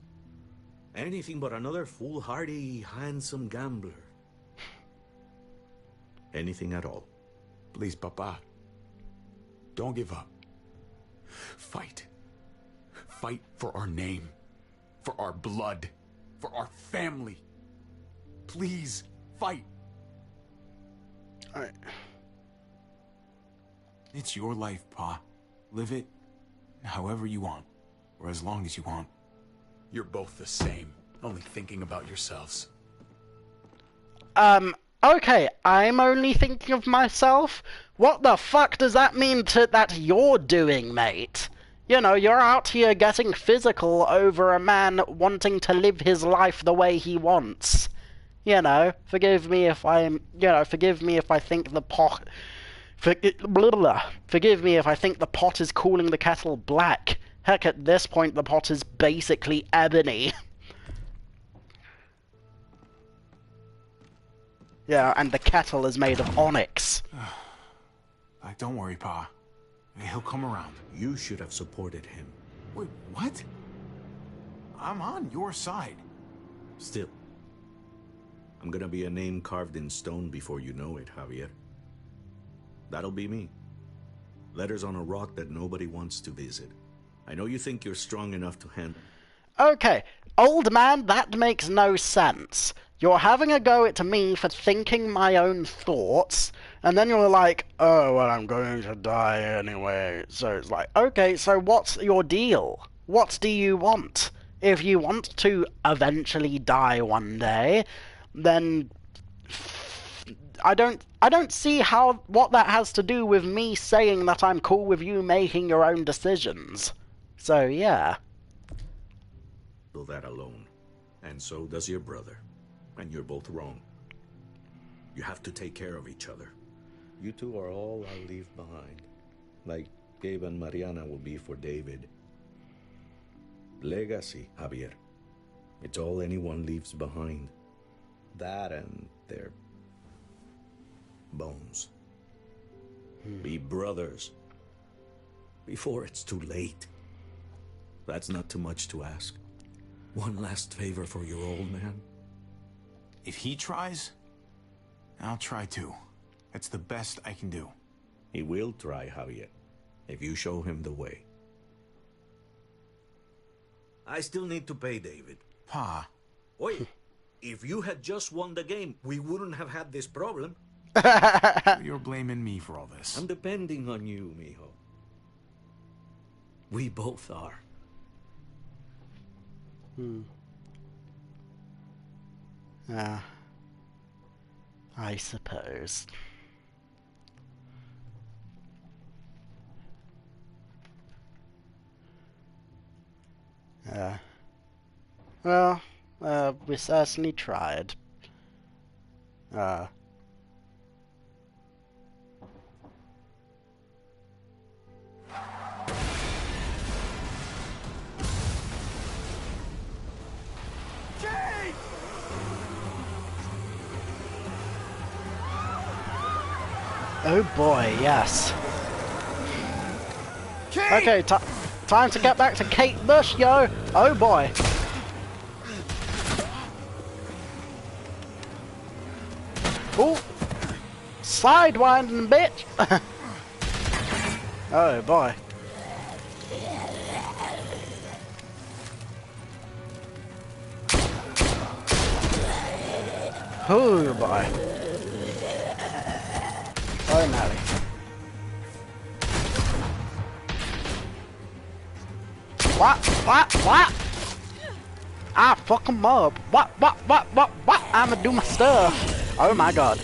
Anything but another foolhardy, handsome gambler. Anything at all. Please, Papa. Don't give up. Fight. Fight for our name. For our blood. For our family. Please, fight. Alright. It's your life, Pa. Live it however you want. Or as long as you want. You're both the same. Only thinking about yourselves. Okay, I'm only thinking of myself? What the fuck does that mean that you're doing, mate? You know, you're out here getting physical over a man wanting to live his life the way he wants. You know, forgive me if forgive me if I think the pot... Forgive me if I think the pot is calling the kettle black. Heck, at this point, the pot is basically ebony. Yeah, and the kettle is made of onyx. Don't worry, Pa. He'll come around. You should have supported him. Wait, what? I'm on your side. Still, I'm gonna be a name carved in stone before you know it, Javier. That'll be me. Letters on a rock that nobody wants to visit. I know you think you're strong enough to handle... Okay, old man, that makes no sense. You're having a go at me for thinking my own thoughts, and then you're like, oh, well, I'm going to die anyway. So it's like, okay, so what's your deal? What do you want? If you want to eventually die one day, then I don't see what that has to do with me saying that I'm cool with you making your own decisions. So yeah. Do that alone. And so does your brother. And you're both wrong. You have to take care of each other. You two are all I'll leave behind. Like Gabe and Mariana will be for David. Legacy, Javier. It's all anyone leaves behind. That and their bones. Be brothers. Before it's too late. That's not too much to ask. One last favor for your old man. If he tries, I'll try too. That's the best I can do. He will try, Javier, if you show him the way. I still need to pay David. Pa. Wait, if you had just won the game, we wouldn't have had this problem. You're blaming me for all this. I'm depending on you, mijo. We both are. I suppose. Well, we certainly tried. Oh boy, yes. Okay, time to get back to Kate Bush, yo! Oh boy. Ooh! Sidewinding, bitch! Oh boy. Oh boy. Oh, Nelly. What? I fuck 'em up. What? I'ma do my stuff. Oh my god.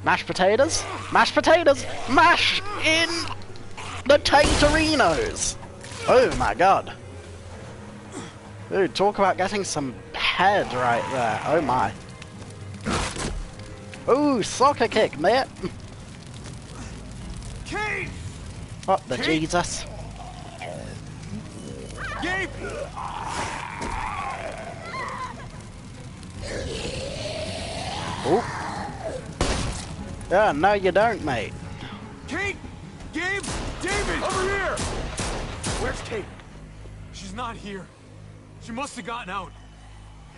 Mashed potatoes? Mashed potatoes! Mash in the taterinos! Oh my god. Dude, talk about getting some head right there. Oh my. Ooh, soccer kick, mate. Kate! What the Kate? Jesus? Gabe! Ooh. Yeah, no you don't, mate. Kate! Gabe! David! Over here! Where's Kate? She's not here. She must have gotten out.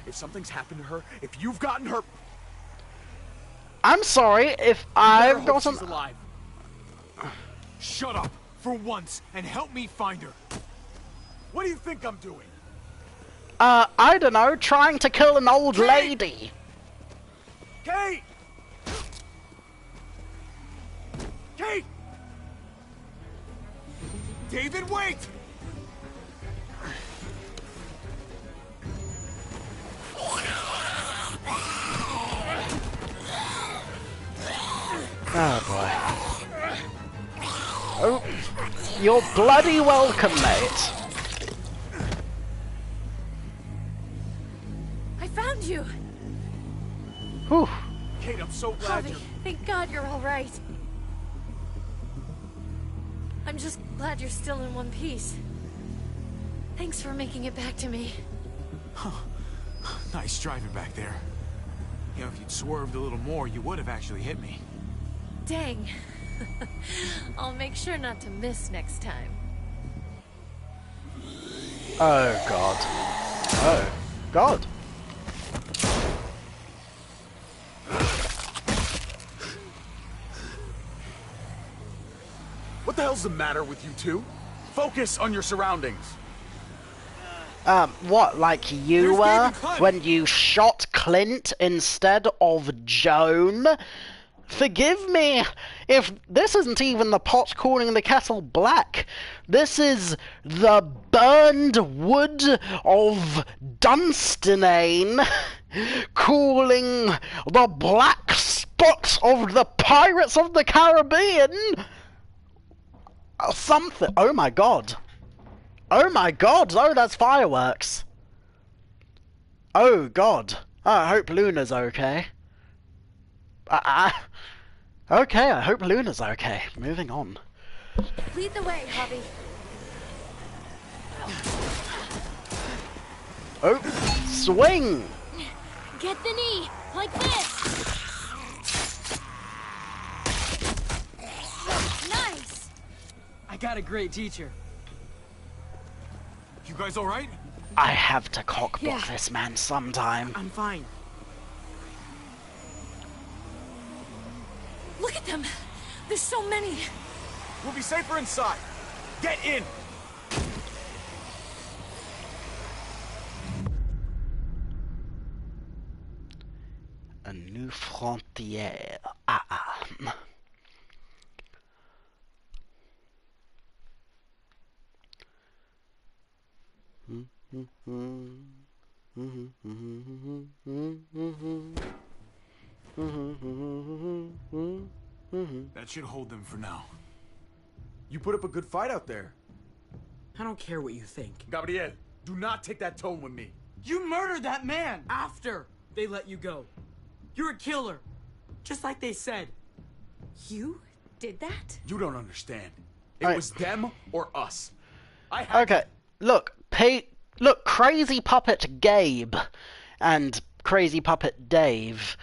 If something's happened to her, if you've gotten her... I'm sorry if I've gotten... gotten... She's alive. Shut up, for once, and help me find her. What do you think I'm doing? I don't know, trying to kill an old lady. Kate! Kate! David, wait! Oh boy. Oh, you're bloody welcome, mate. I found you. Whew. Kate, I'm so glad Javi, you're... thank God you're all right. I'm just glad you're still in one piece. Thanks for making it back to me. Nice driving back there. You know, if you'd swerved a little more, you would have actually hit me. Dang. I'll make sure not to miss next time. Oh god. Oh god. What the hell's the matter with you two? Focus on your surroundings. What, like you were when you shot Clint instead of Joan? Forgive me if this isn't even the pot calling the kettle black. This is the burned wood of Dunstanane calling the black spot of the Pirates of the Caribbean something. Oh my god. Oh my god. Oh, that's fireworks. Oh god. I hope Luna's okay. Okay, I hope Luna's okay. Moving on. Lead the way, Javi. Oh, swing! Get the knee, like this. Nice. I got a great teacher. You guys all right? I have to cockblock this man sometime. I'm fine. Look at them. There's so many. We'll be safer inside. Get in. A new frontière. That should hold them for now. You put up a good fight out there. I don't care what you think. Gabriel, do not take that tone with me. You murdered that man after they let you go. You're a killer, just like they said. You did that? You don't understand. It Alright. was them or us. Okay, look, Crazy Puppet Gabe and Crazy Puppet Dave.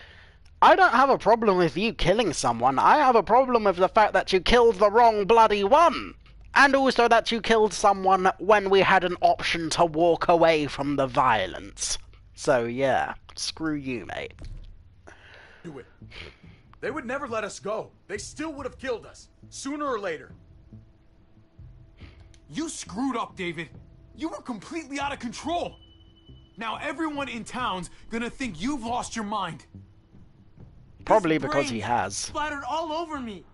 I don't have a problem with you killing someone. I have a problem with the fact that you killed the wrong bloody one. And also that you killed someone when we had an option to walk away from the violence. So yeah, screw you, mate. Do it. They would never let us go. They still would have killed us, sooner or later. You screwed up, David. You were completely out of control. Now everyone in town's gonna think you've lost your mind. Probably because he has. Splattered all over me.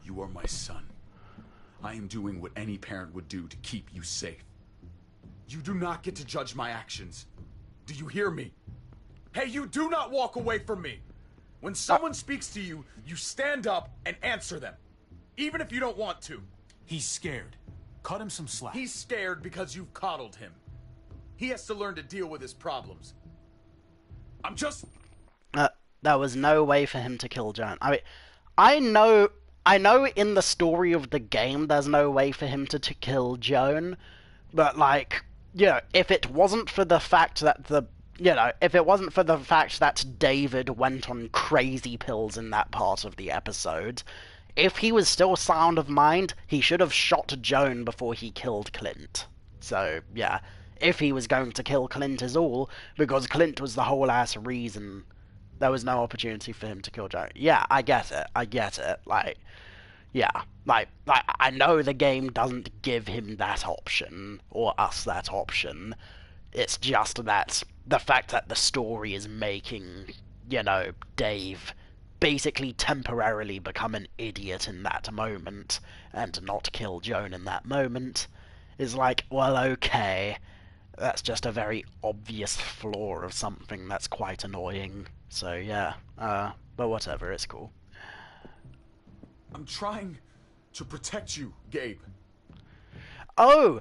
You are my son. I am doing what any parent would do to keep you safe. You do not get to judge my actions. Do you hear me? Hey, you do not walk away from me. When someone speaks to you, you stand up and answer them. Even if you don't want to. He's scared. Cut him some slack. He's scared because you've coddled him. He has to learn to deal with his problems. I'm just... There was no way for him to kill Joan. I mean, I know in the story of the game there's no way for him to kill Joan, but like, you know, if it wasn't for the fact that David went on crazy pills in that part of the episode, if he was still sound of mind, he should have shot Joan before he killed Clint. So, yeah, if he was going to kill Clint is all, because Clint was the whole ass reason there was no opportunity for him to kill Joan. Yeah, I get it. Like, yeah, like I know the game doesn't give him that option, or us that option. It's just that the fact that the story is making, you know, Dave basically temporarily become an idiot in that moment, and not kill Joan in that moment, is like, well, okay, that's just a very obvious flaw of something that's quite annoying. So yeah, but whatever, it's cool. I'm trying to protect you, Gabe. Oh,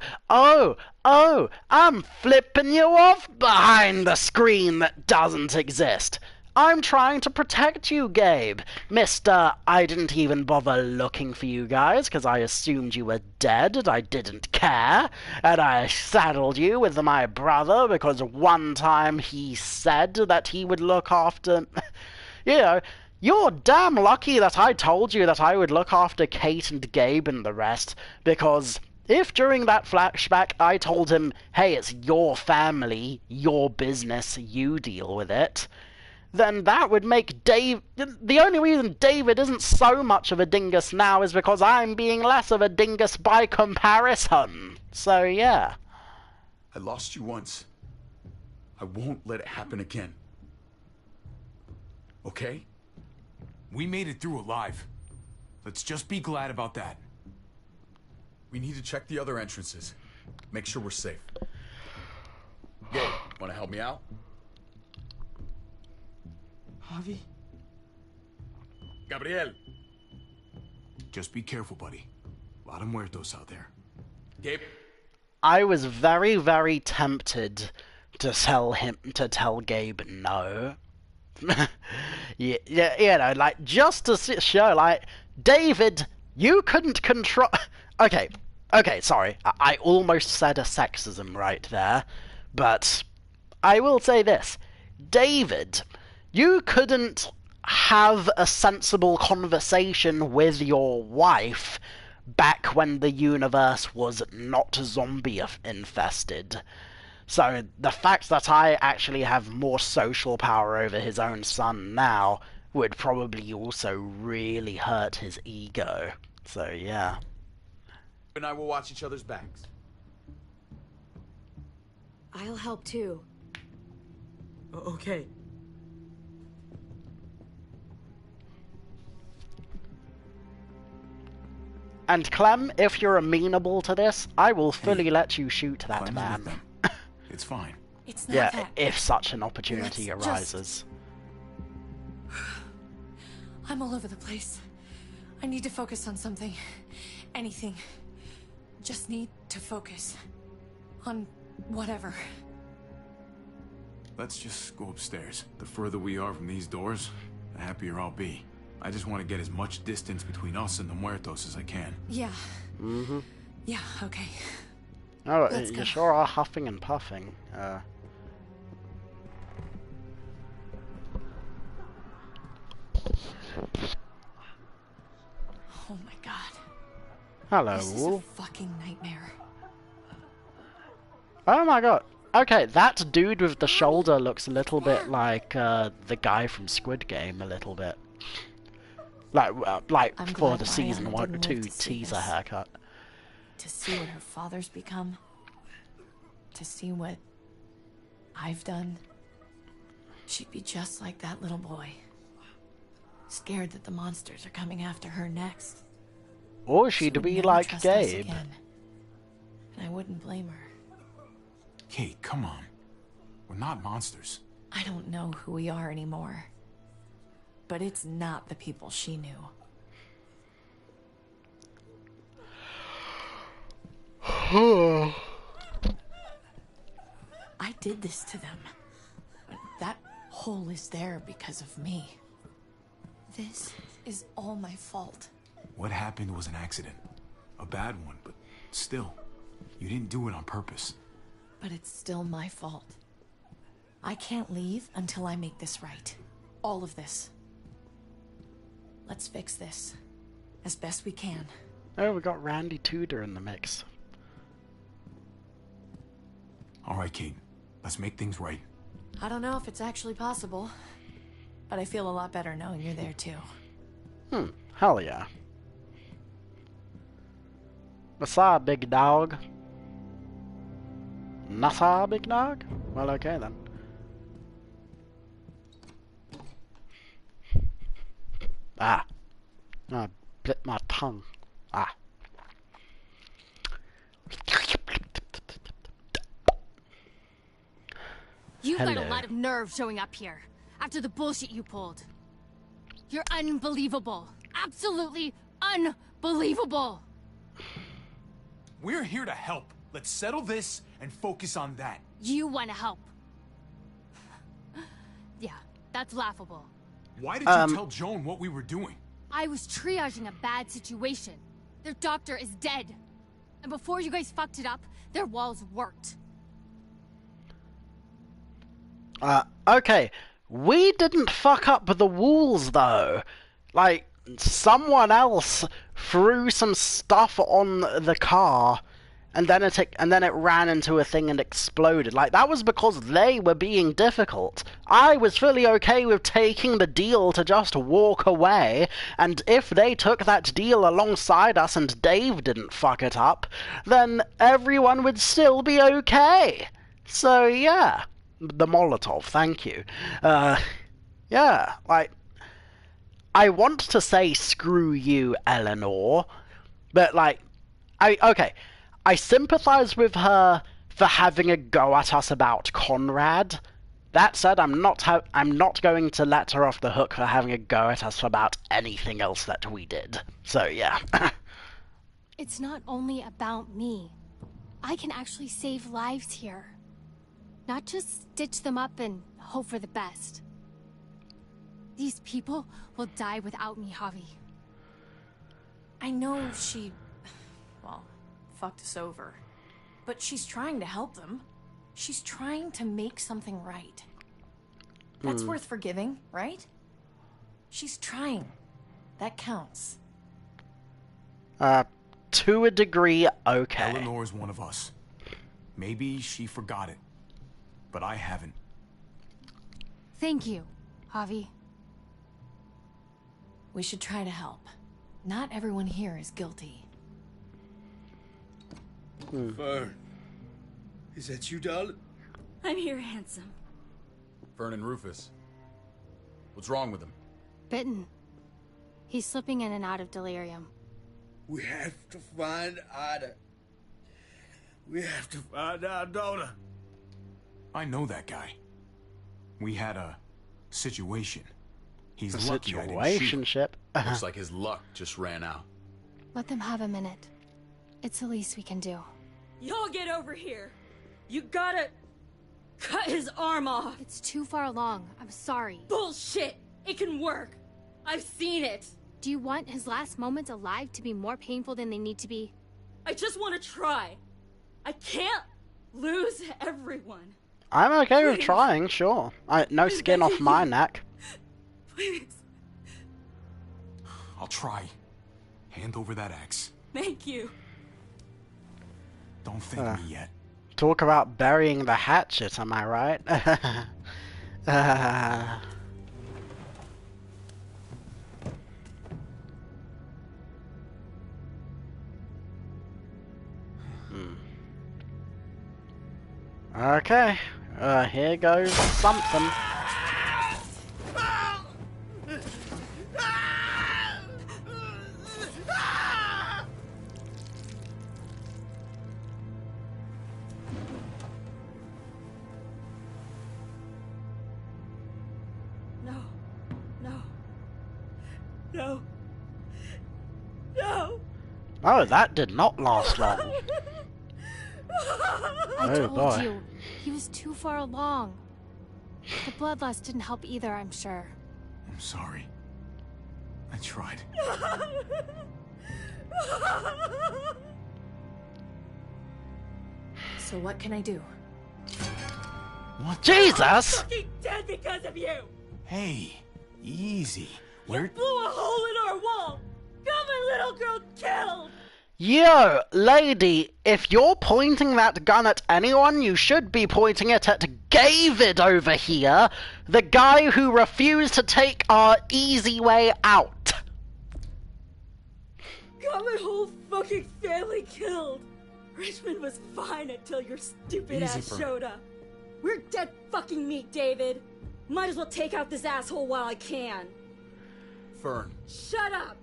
I'm flipping you off behind the screen that doesn't exist. I'm trying to protect you, Gabe. Mister, I didn't even bother looking for you guys because I assumed you were dead and I didn't care. And I saddled you with my brother because one time he said that he would look after... You know, you're damn lucky that I told you that I would look after Kate and Gabe and the rest, because if during that flashback I told him, hey, it's your family, your business, you deal with it, then that would make Dave... The only reason David isn't so much of a dingus now is because I'm being less of a dingus by comparison. So, yeah. I lost you once. I won't let it happen again. Okay? We made it through alive. Let's just be glad about that. We need to check the other entrances. Make sure we're safe. Gabe, wanna help me out? Javi? Gabriel! Just be careful, buddy. A lot of muertos out there. Gabe? I was very, very tempted to tell Gabe no. You know, like, just to show, like, David, you couldn't control... Okay, sorry, I almost said a sexism right there, but I will say this. David, you couldn't have a sensible conversation with your wife back when the universe was not zombie infested. So the fact that I actually have more social power over his own son now would probably also really hurt his ego. So yeah. And I will watch each other's backs. I'll help too. Okay. And Clem, if you're amenable to this, I will fully let you shoot that man. It's fine. It's not Yeah, that. if such an opportunity Let's arises. I'm all over the place. I need to focus on something. Anything. Just need to focus. On whatever. Let's just go upstairs. The further we are from these doors, the happier I'll be. I just want to get as much distance between us and the muertos as I can. Yeah. Mm-hmm. Yeah, okay. Oh, Let's you go. sure are huffing and puffing. Oh my god. Hello. This is a fucking nightmare. Oh my god. Okay, that dude with the shoulder looks a little bit like the guy from Squid Game, a little bit. Like I'm for glad the season Mariana 1 didn't 2 live to see teaser this. haircut. To see what her father's become. To see what I've done. She'd be just like that little boy. Scared that the monsters are coming after her next. Or she'd would be never like trust us Gabe. again. And I wouldn't blame her. Kate, come on. We're not monsters. I don't know who we are anymore. But it's not the people she knew. I did this to them. But that hole is there because of me. This is all my fault. What happened was an accident. A bad one, but still. You didn't do it on purpose. But it's still my fault. I can't leave until I make this right. All of this. Let's fix this. As best we can. Oh, we got Randy Tudor in the mix. Alright, Kate. Let's make things right. I don't know if it's actually possible. But I feel a lot better knowing you're there too. Hell yeah. What's up, big dog? Nassa, big dog? Well, okay then. Ah. I bit my tongue. Ah. You've got Hello. a lot of nerve showing up here after the bullshit you pulled. You're unbelievable. Absolutely unbelievable. We're here to help. Let's settle this and focus on that. You want to help. Yeah, that's laughable. Why did you tell Joan what we were doing? I was triaging a bad situation. Their doctor is dead. And before you guys fucked it up, their walls worked. Okay. We didn't fuck up the walls, though. Like, someone else threw some stuff on the car, and then it ran into a thing and exploded. Like, that was because they were being difficult. I was fully okay with taking the deal to just walk away, and if they took that deal alongside us and Dave didn't fuck it up, then everyone would still be okay. So, yeah. The Molotov, thank you. Yeah, like, I want to say screw you, Eleanor, but, like, I sympathize with her for having a go at us about Conrad. That said, I'm not going to let her off the hook for having a go at us about anything else that we did. So, yeah. It's not only about me. I can actually save lives here. Not just stitch them up and hope for the best. These people will die without me, Javi. I know she, well, fucked us over. But she's trying to help them. She's trying to make something right. That's worth forgiving, right? She's trying. That counts. To a degree, okay. Eleanor's one of us. Maybe she forgot it. But I haven't. Thank you, Javi. We should try to help. Not everyone here is guilty. Fern. Is that you, darling? I'm here, handsome. Fern and Rufus. What's wrong with him? Bitten. He's slipping in and out of delirium. We have to find Ida. We have to find our daughter. I know that guy. We had a situation. He's A lucky I didn't shoot him. situationship. Looks like his luck just ran out. Let them have a minute. It's the least we can do. Y'all get over here. You gotta cut his arm off. It's too far along. I'm sorry. Bullshit. It can work. I've seen it. Do you want his last moments alive to be more painful than they need to be? I just want to try. I can't lose everyone. I'm okay with trying, sure. No skin off my neck. Please. I'll try. Hand over that axe. Thank you. Don't thank me yet. Talk about burying the hatchet, am I right? Okay, here goes something. No. No. No. No. Oh, that did not last long. I Oh, told boy. you. He was too far along. The bloodlust didn't help either, I'm sure. I'm sorry. I tried. So what can I do? What? Jesus! I'm fucking dead because of you. Hey, easy. You blew a hole in our wall. Got my little girl killed. Yo, lady, if you're pointing that gun at anyone, you should be pointing it at David over here, the guy who refused to take our easy way out. Got my whole fucking family killed. Richmond was fine until your stupid Easy, ass Fern. showed up. We're dead fucking meat, David. Might as well take out this asshole while I can. Fern. Shut up.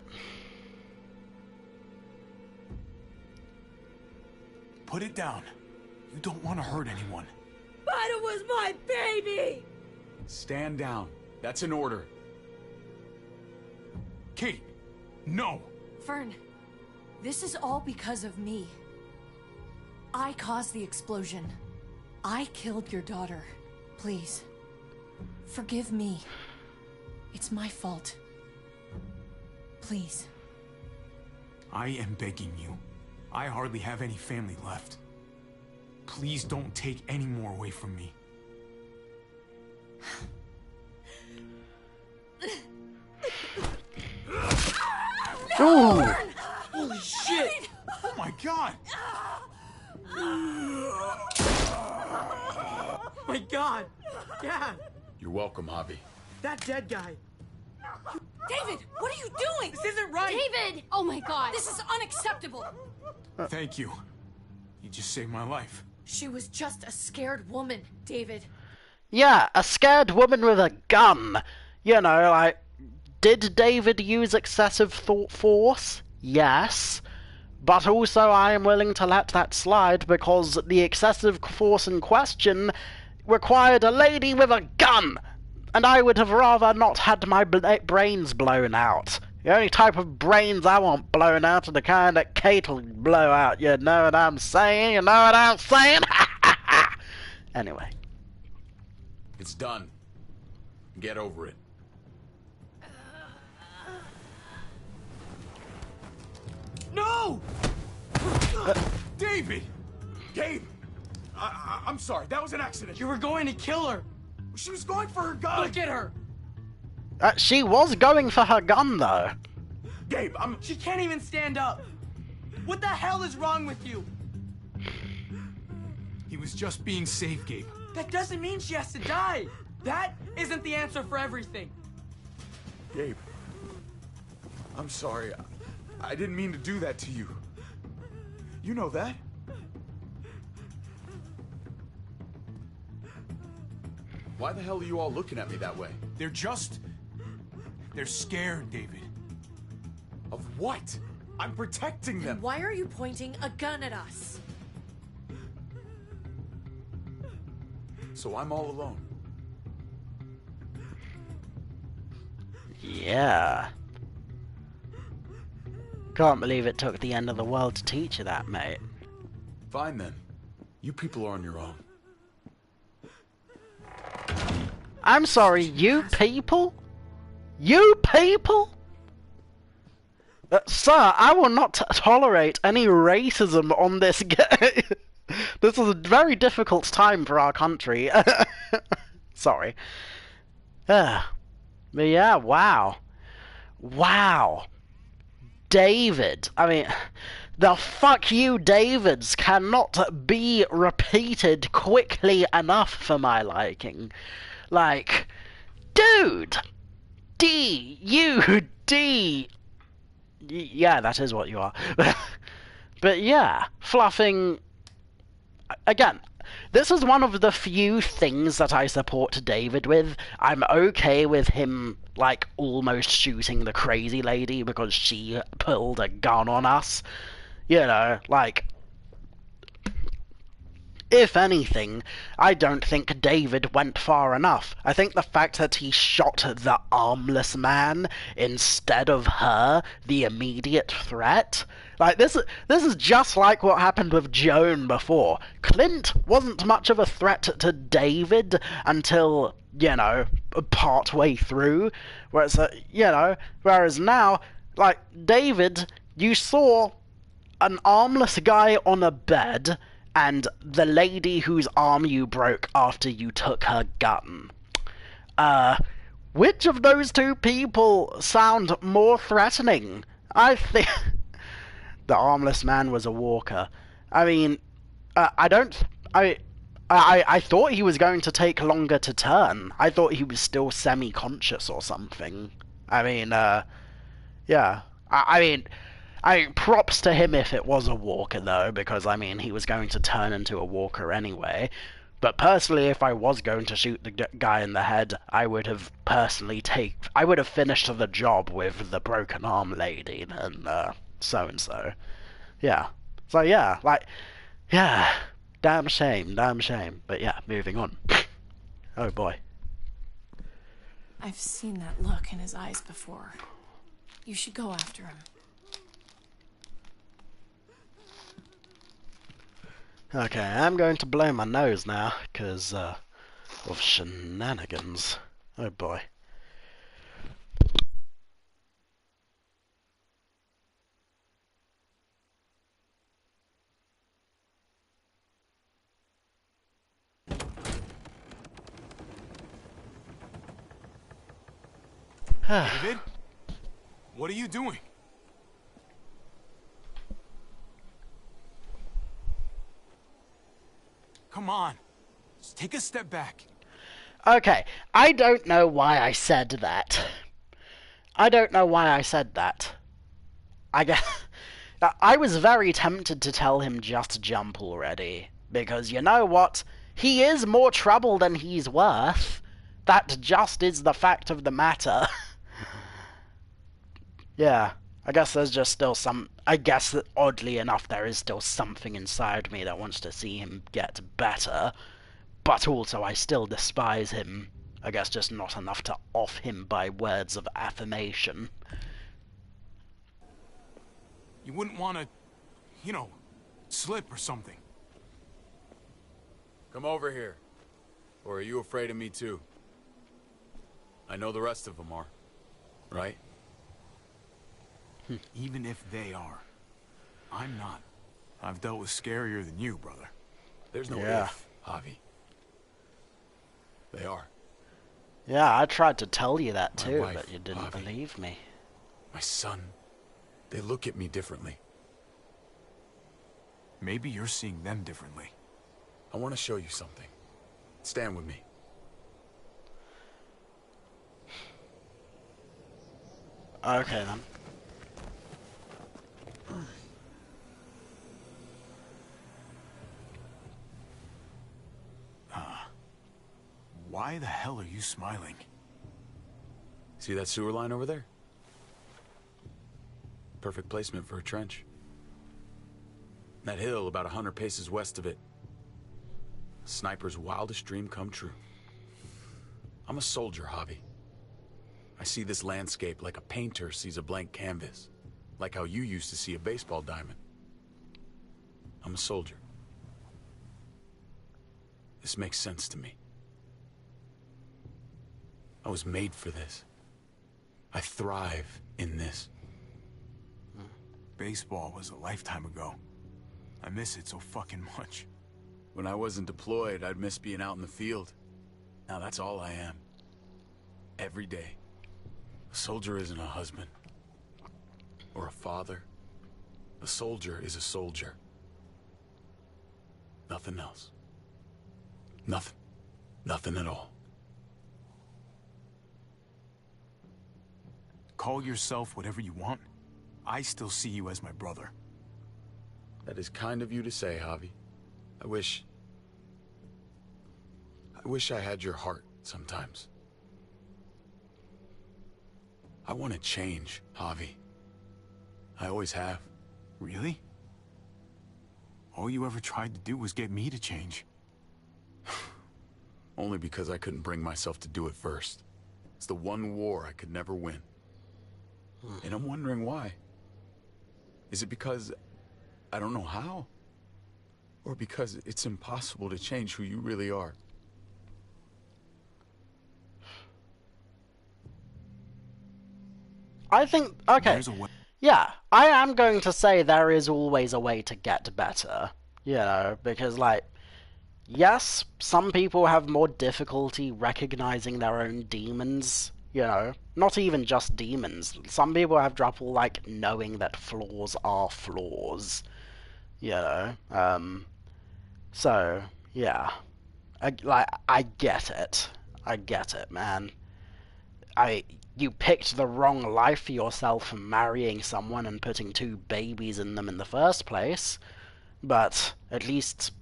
Put it down. You don't want to hurt anyone. Ida was my baby. Stand down. That's an order. Kate, no. Fern, this is all because of me. I caused the explosion. I killed your daughter. Please, forgive me. It's my fault. Please. I am begging you. I hardly have any family left. Please don't take any more away from me. Ooh. Holy shit! Oh my god! My god! Dad! You're welcome, Javi. That dead guy! David, what are you doing? This isn't right! David! Oh my god! This is unacceptable! Thank you. You just saved my life. She was just a scared woman, David. Yeah, a scared woman with a gun. You know, like, did David use excessive thought force? Yes. But also I am willing to let that slide because the excessive force in question required a lady with a gun. And I would have rather not had my brains blown out. The only type of brains I want blown out are the kind that Kate'll blow out. You know what I'm saying? You know what I'm saying? Anyway. It's done. Get over it. No! David! Gabe! I'm sorry, that was an accident. You were going to kill her! She was going for her gun! Look at her! She was going for her gun, though. Gabe, She can't even stand up! What the hell is wrong with you? He was just being safe, Gabe. That doesn't mean she has to die! That isn't the answer for everything! Gabe. I'm sorry. I didn't mean to do that to you. You know that? Why the hell are you all looking at me that way? They're scared, David. Of what? I'm protecting them. Why are you pointing a gun at us? So I'm all alone. Yeah. Can't believe it took the end of the world to teach you that, mate. Fine then. You people are on your own. I'm sorry, you people? You people? Sir, I will not tolerate any racism on this game. This is a very difficult time for our country. Sorry. But yeah, wow. Wow. David. I mean, the fuck you Davids cannot be repeated quickly enough for my liking. Like, dude! D-U-D! Yeah, that is what you are. But yeah, fluffing... Again, this is one of the few things that I support David with. I'm okay with him, like, almost shooting the crazy lady because she pulled a gun on us. You know, like... If anything, I don't think David went far enough. I think the fact that he shot the armless man instead of her, the immediate threat... Like, this is just like what happened with Joan before. Clint wasn't much of a threat to David until, you know, part way through. Whereas now, like, David, you saw an armless guy on a bed and the lady whose arm you broke after you took her gun. Which of those two people sound more threatening? I think... The armless man was a walker. I mean, I thought he was going to take longer to turn. I thought he was still semi-conscious or something. I mean, yeah. I mean, props to him if it was a walker, though, because, I mean, he was going to turn into a walker anyway. But personally, if I was going to shoot the guy in the head, I would have finished the job with the broken arm lady, and, so-and-so. Yeah. So, yeah, like, yeah. Damn shame. But, yeah, moving on. Oh, boy. I've seen that look in his eyes before. You should go after him. Okay, I'm going to blow my nose now, because of shenanigans. Oh boy. David? What are you doing? Come on. Just take a step back. Okay, I don't know why I said that. I don't know why I said that. I guess I was very tempted to tell him just jump already, because you know what? He is more trouble than he's worth. That just is the fact of the matter. Yeah, I guess there's just still some... I guess that oddly enough there is still something inside me that wants to see him get better, but also I still despise him. I guess just not enough to off him by words of affirmation. You wouldn't want to, you know, slip or something. Come over here. Or are you afraid of me too? I know the rest of them are. Right? Even if they are, I'm not. I've dealt with scarier than you, brother. There's no if, Javi. They are. Yeah, I tried to tell you that My too, wife, but you didn't Javi. believe me. My son. They look at me differently. Maybe you're seeing them differently. I want to show you something. Stand with me. Okay then. Why the hell are you smiling? See that sewer line over there? Perfect placement for a trench. That hill about 100 paces west of it. A sniper's wildest dream come true. I'm a soldier, Javi. I see this landscape like a painter sees a blank canvas. Like how you used to see a baseball diamond. I'm a soldier. This makes sense to me. I was made for this. I thrive in this. Baseball was a lifetime ago. I miss it so fucking much. When I wasn't deployed, I'd miss being out in the field. Now that's all I am. Every day. A soldier isn't a husband. Or a father. A soldier is a soldier. Nothing else. Nothing. Nothing at all. Call yourself whatever you want. I still see you as my brother. That is kind of you to say, Javi. I wish I had your heart sometimes. I want to change, Javi. I always have. Really? All you ever tried to do was get me to change. Only because I couldn't bring myself to do it first. It's the one war I could never win. And I'm wondering why. Is it because I don't know how? Or because it's impossible to change who you really are? I think, okay, yeah, I am going to say there is always a way to get better, you know, because, like, yes, some people have more difficulty recognizing their own demons, you know, not even just demons. Some people have trouble, like, knowing that flaws are flaws, you know, so, yeah, I get it. I get it, man. You picked the wrong life for yourself from marrying someone and putting 2 babies in them in the first place, but at least,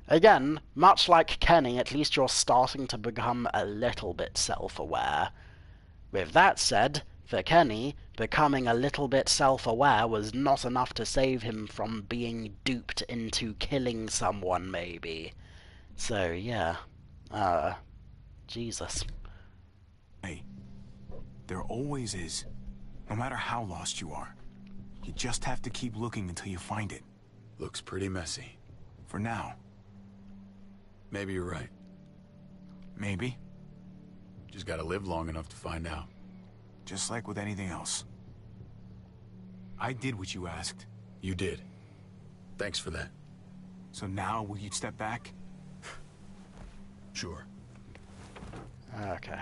again, much like Kenny, at least you're starting to become a little bit self-aware. With that said, for Kenny, becoming a little bit self-aware was not enough to save him from being duped into killing someone, maybe. So, yeah. Jesus. Hey, there always is. No matter how lost you are. You just have to keep looking until you find it. Looks pretty messy. For now. Maybe you're right. Maybe. Just gotta live long enough to find out. Just like with anything else. I did what you asked. You did. Thanks for that. So now, will you step back? Sure. Okay.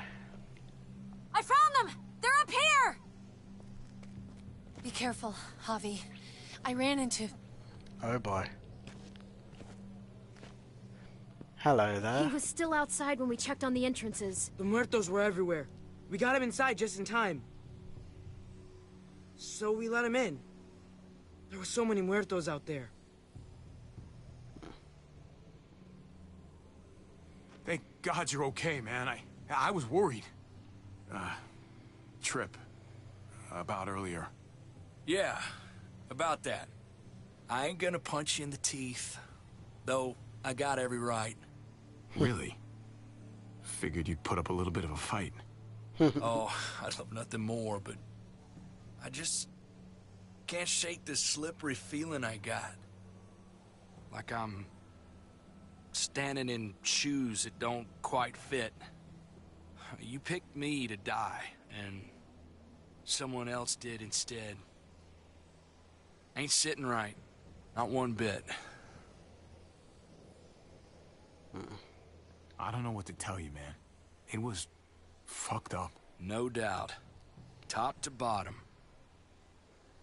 I found them! They're up here! Be careful, Javi. I ran into... Oh boy. Hello there. He was still outside when we checked on the entrances. The muertos were everywhere. We got him inside just in time. So we let him in. There were so many muertos out there. Thank God you're okay, man. I was worried. Trip. About earlier. Yeah, about that. I ain't gonna punch you in the teeth. Though, I got every right. Really? Figured you'd put up a little bit of a fight. Oh, I'd love nothing more, but... I just... can't shake this slippery feeling I got. Like I'm... standing in shoes that don't quite fit. You picked me to die, and... someone else did instead. Ain't sitting right. Not one bit. I don't know what to tell you, man. It was... fucked up. No doubt. Top to bottom.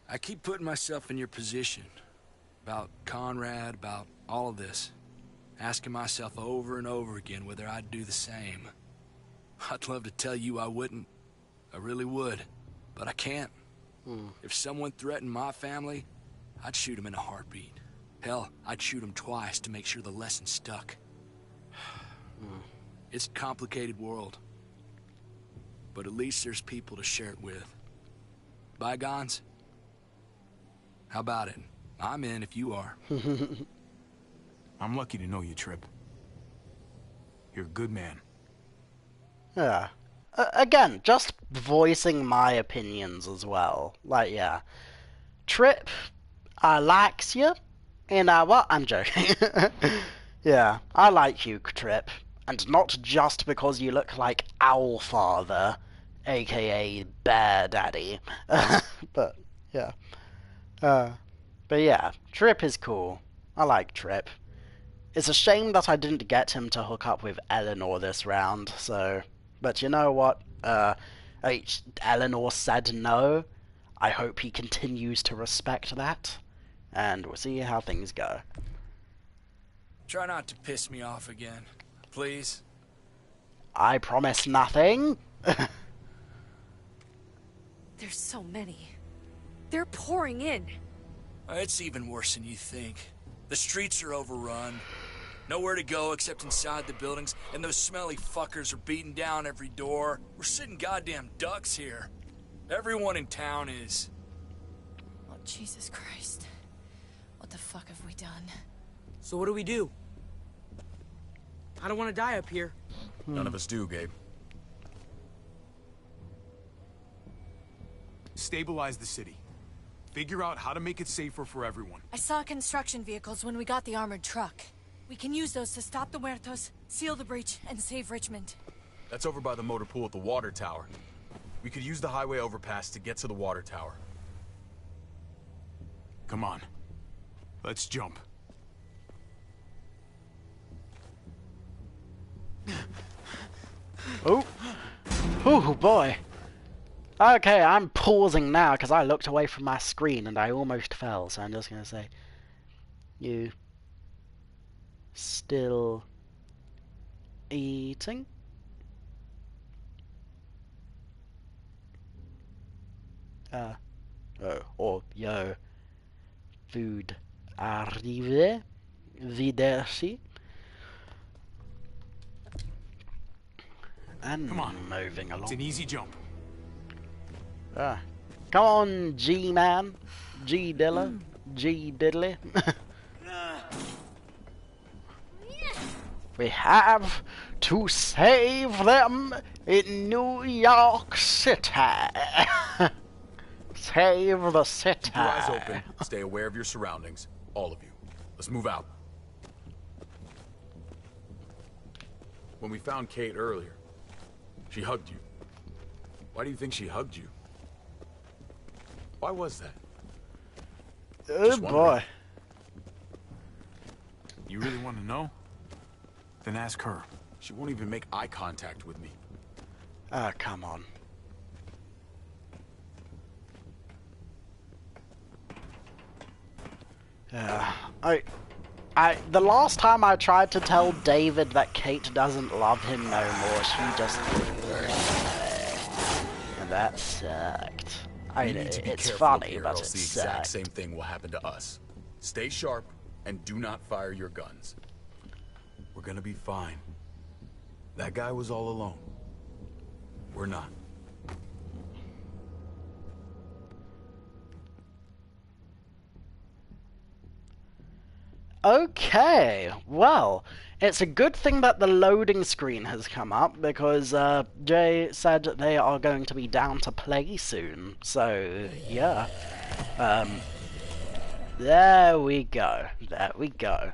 I keep putting myself in your position. About Conrad, about all of this. Asking myself over and over again whether I'd do the same. I'd love to tell you I wouldn't. I really would. But I can't. If someone threatened my family, I'd shoot him in a heartbeat. Hell, I'd shoot him twice to make sure the lesson stuck. It's a complicated world. But at least there's people to share it with. Bygones? How about it? I'm in if you are. I'm lucky to know you, Trip. You're a good man. Yeah. Again, just voicing my opinions as well. Like, yeah. Trip, I likes you. You know what? I'm joking. Yeah, I like you, Trip. And not just because you look like Owlfather, aka Bear Daddy. But, yeah. But yeah, Trip is cool. I like Trip. It's a shame that I didn't get him to hook up with Eleanor this round, so... But you know what? Eleanor said no. I hope he continues to respect that. And we'll see how things go. Try not to piss me off again. Please? I promise nothing. There's so many. They're pouring in. It's even worse than you think. The streets are overrun. Nowhere to go except inside the buildings, and those smelly fuckers are beating down every door. We're sitting goddamn ducks here. Everyone in town is. Oh, Jesus Christ. What the fuck have we done? So what do we do? I don't want to die up here. None of us do, Gabe. Stabilize the city. Figure out how to make it safer for everyone. I saw construction vehicles when we got the armored truck. We can use those to stop the muertos, seal the breach, and save Richmond. That's over by the motor pool at the water tower. We could use the highway overpass to get to the water tower. Come on. Let's jump. Oh. Oh boy. Okay, I'm pausing now because I looked away from my screen and I almost fell, so I'm just going to say... You... still... eating? Oh, or yo... food arrive? Vidersci? And come on, moving along. It's an easy jump. Come on, G-Man. G-Dilla. G-Diddly. We have to save them in New York City. Save the city. Keep your eyes open. Stay aware of your surroundings. All of you. Let's move out. When we found Kate earlier, she hugged you. Why do you think she hugged you? Why was that? Oh boy. You really want to know? Then ask her. She won't even make eye contact with me. Ah, come on. Yeah, the last time I tried to tell David that Kate doesn't love him no more, she just... And that sucked. You need to be it's careful up funny, here, but else it the exact sucked. same thing will happen to us. Stay sharp and do not fire your guns. We're gonna be fine. That guy was all alone. We're not. Okay, well, it's a good thing that the loading screen has come up, because Jay said they are going to be down to play soon, so yeah. There we go, there we go.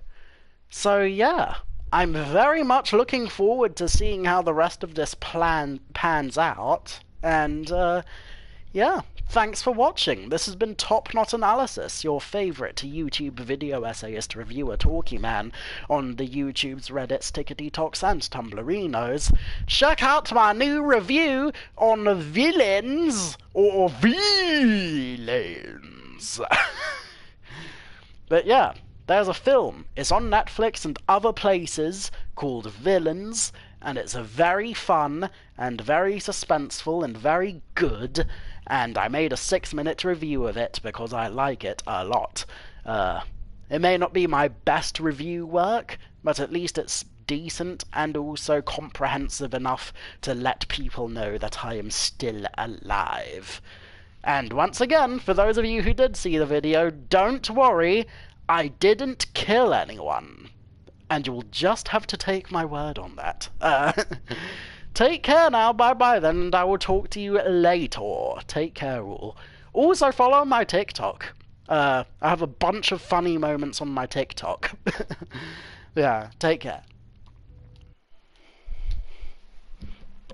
So yeah, I'm very much looking forward to seeing how the rest of this plan pans out, and yeah, thanks for watching. This has been Top Knot Analysis, your favourite YouTube video essayist reviewer talkie man on the YouTubes, Reddits, Tickety Talks, and Tumblrinos. Check out my new review on villains, or villains. But yeah, there's a film. It's on Netflix and other places called Villains, and it's a very fun and very suspenseful and very good, and I made a 6-minute review of it because I like it a lot. It may not be my best review work, but at least it's decent and also comprehensive enough to let people know that I am still alive. And once again, for those of you who did see the video, don't worry, I didn't kill anyone. And you'll just have to take my word on that. Take care now, bye-bye then, and I will talk to you later. Take care, all. Also, follow my TikTok. I have a bunch of funny moments on my TikTok. Yeah, take care.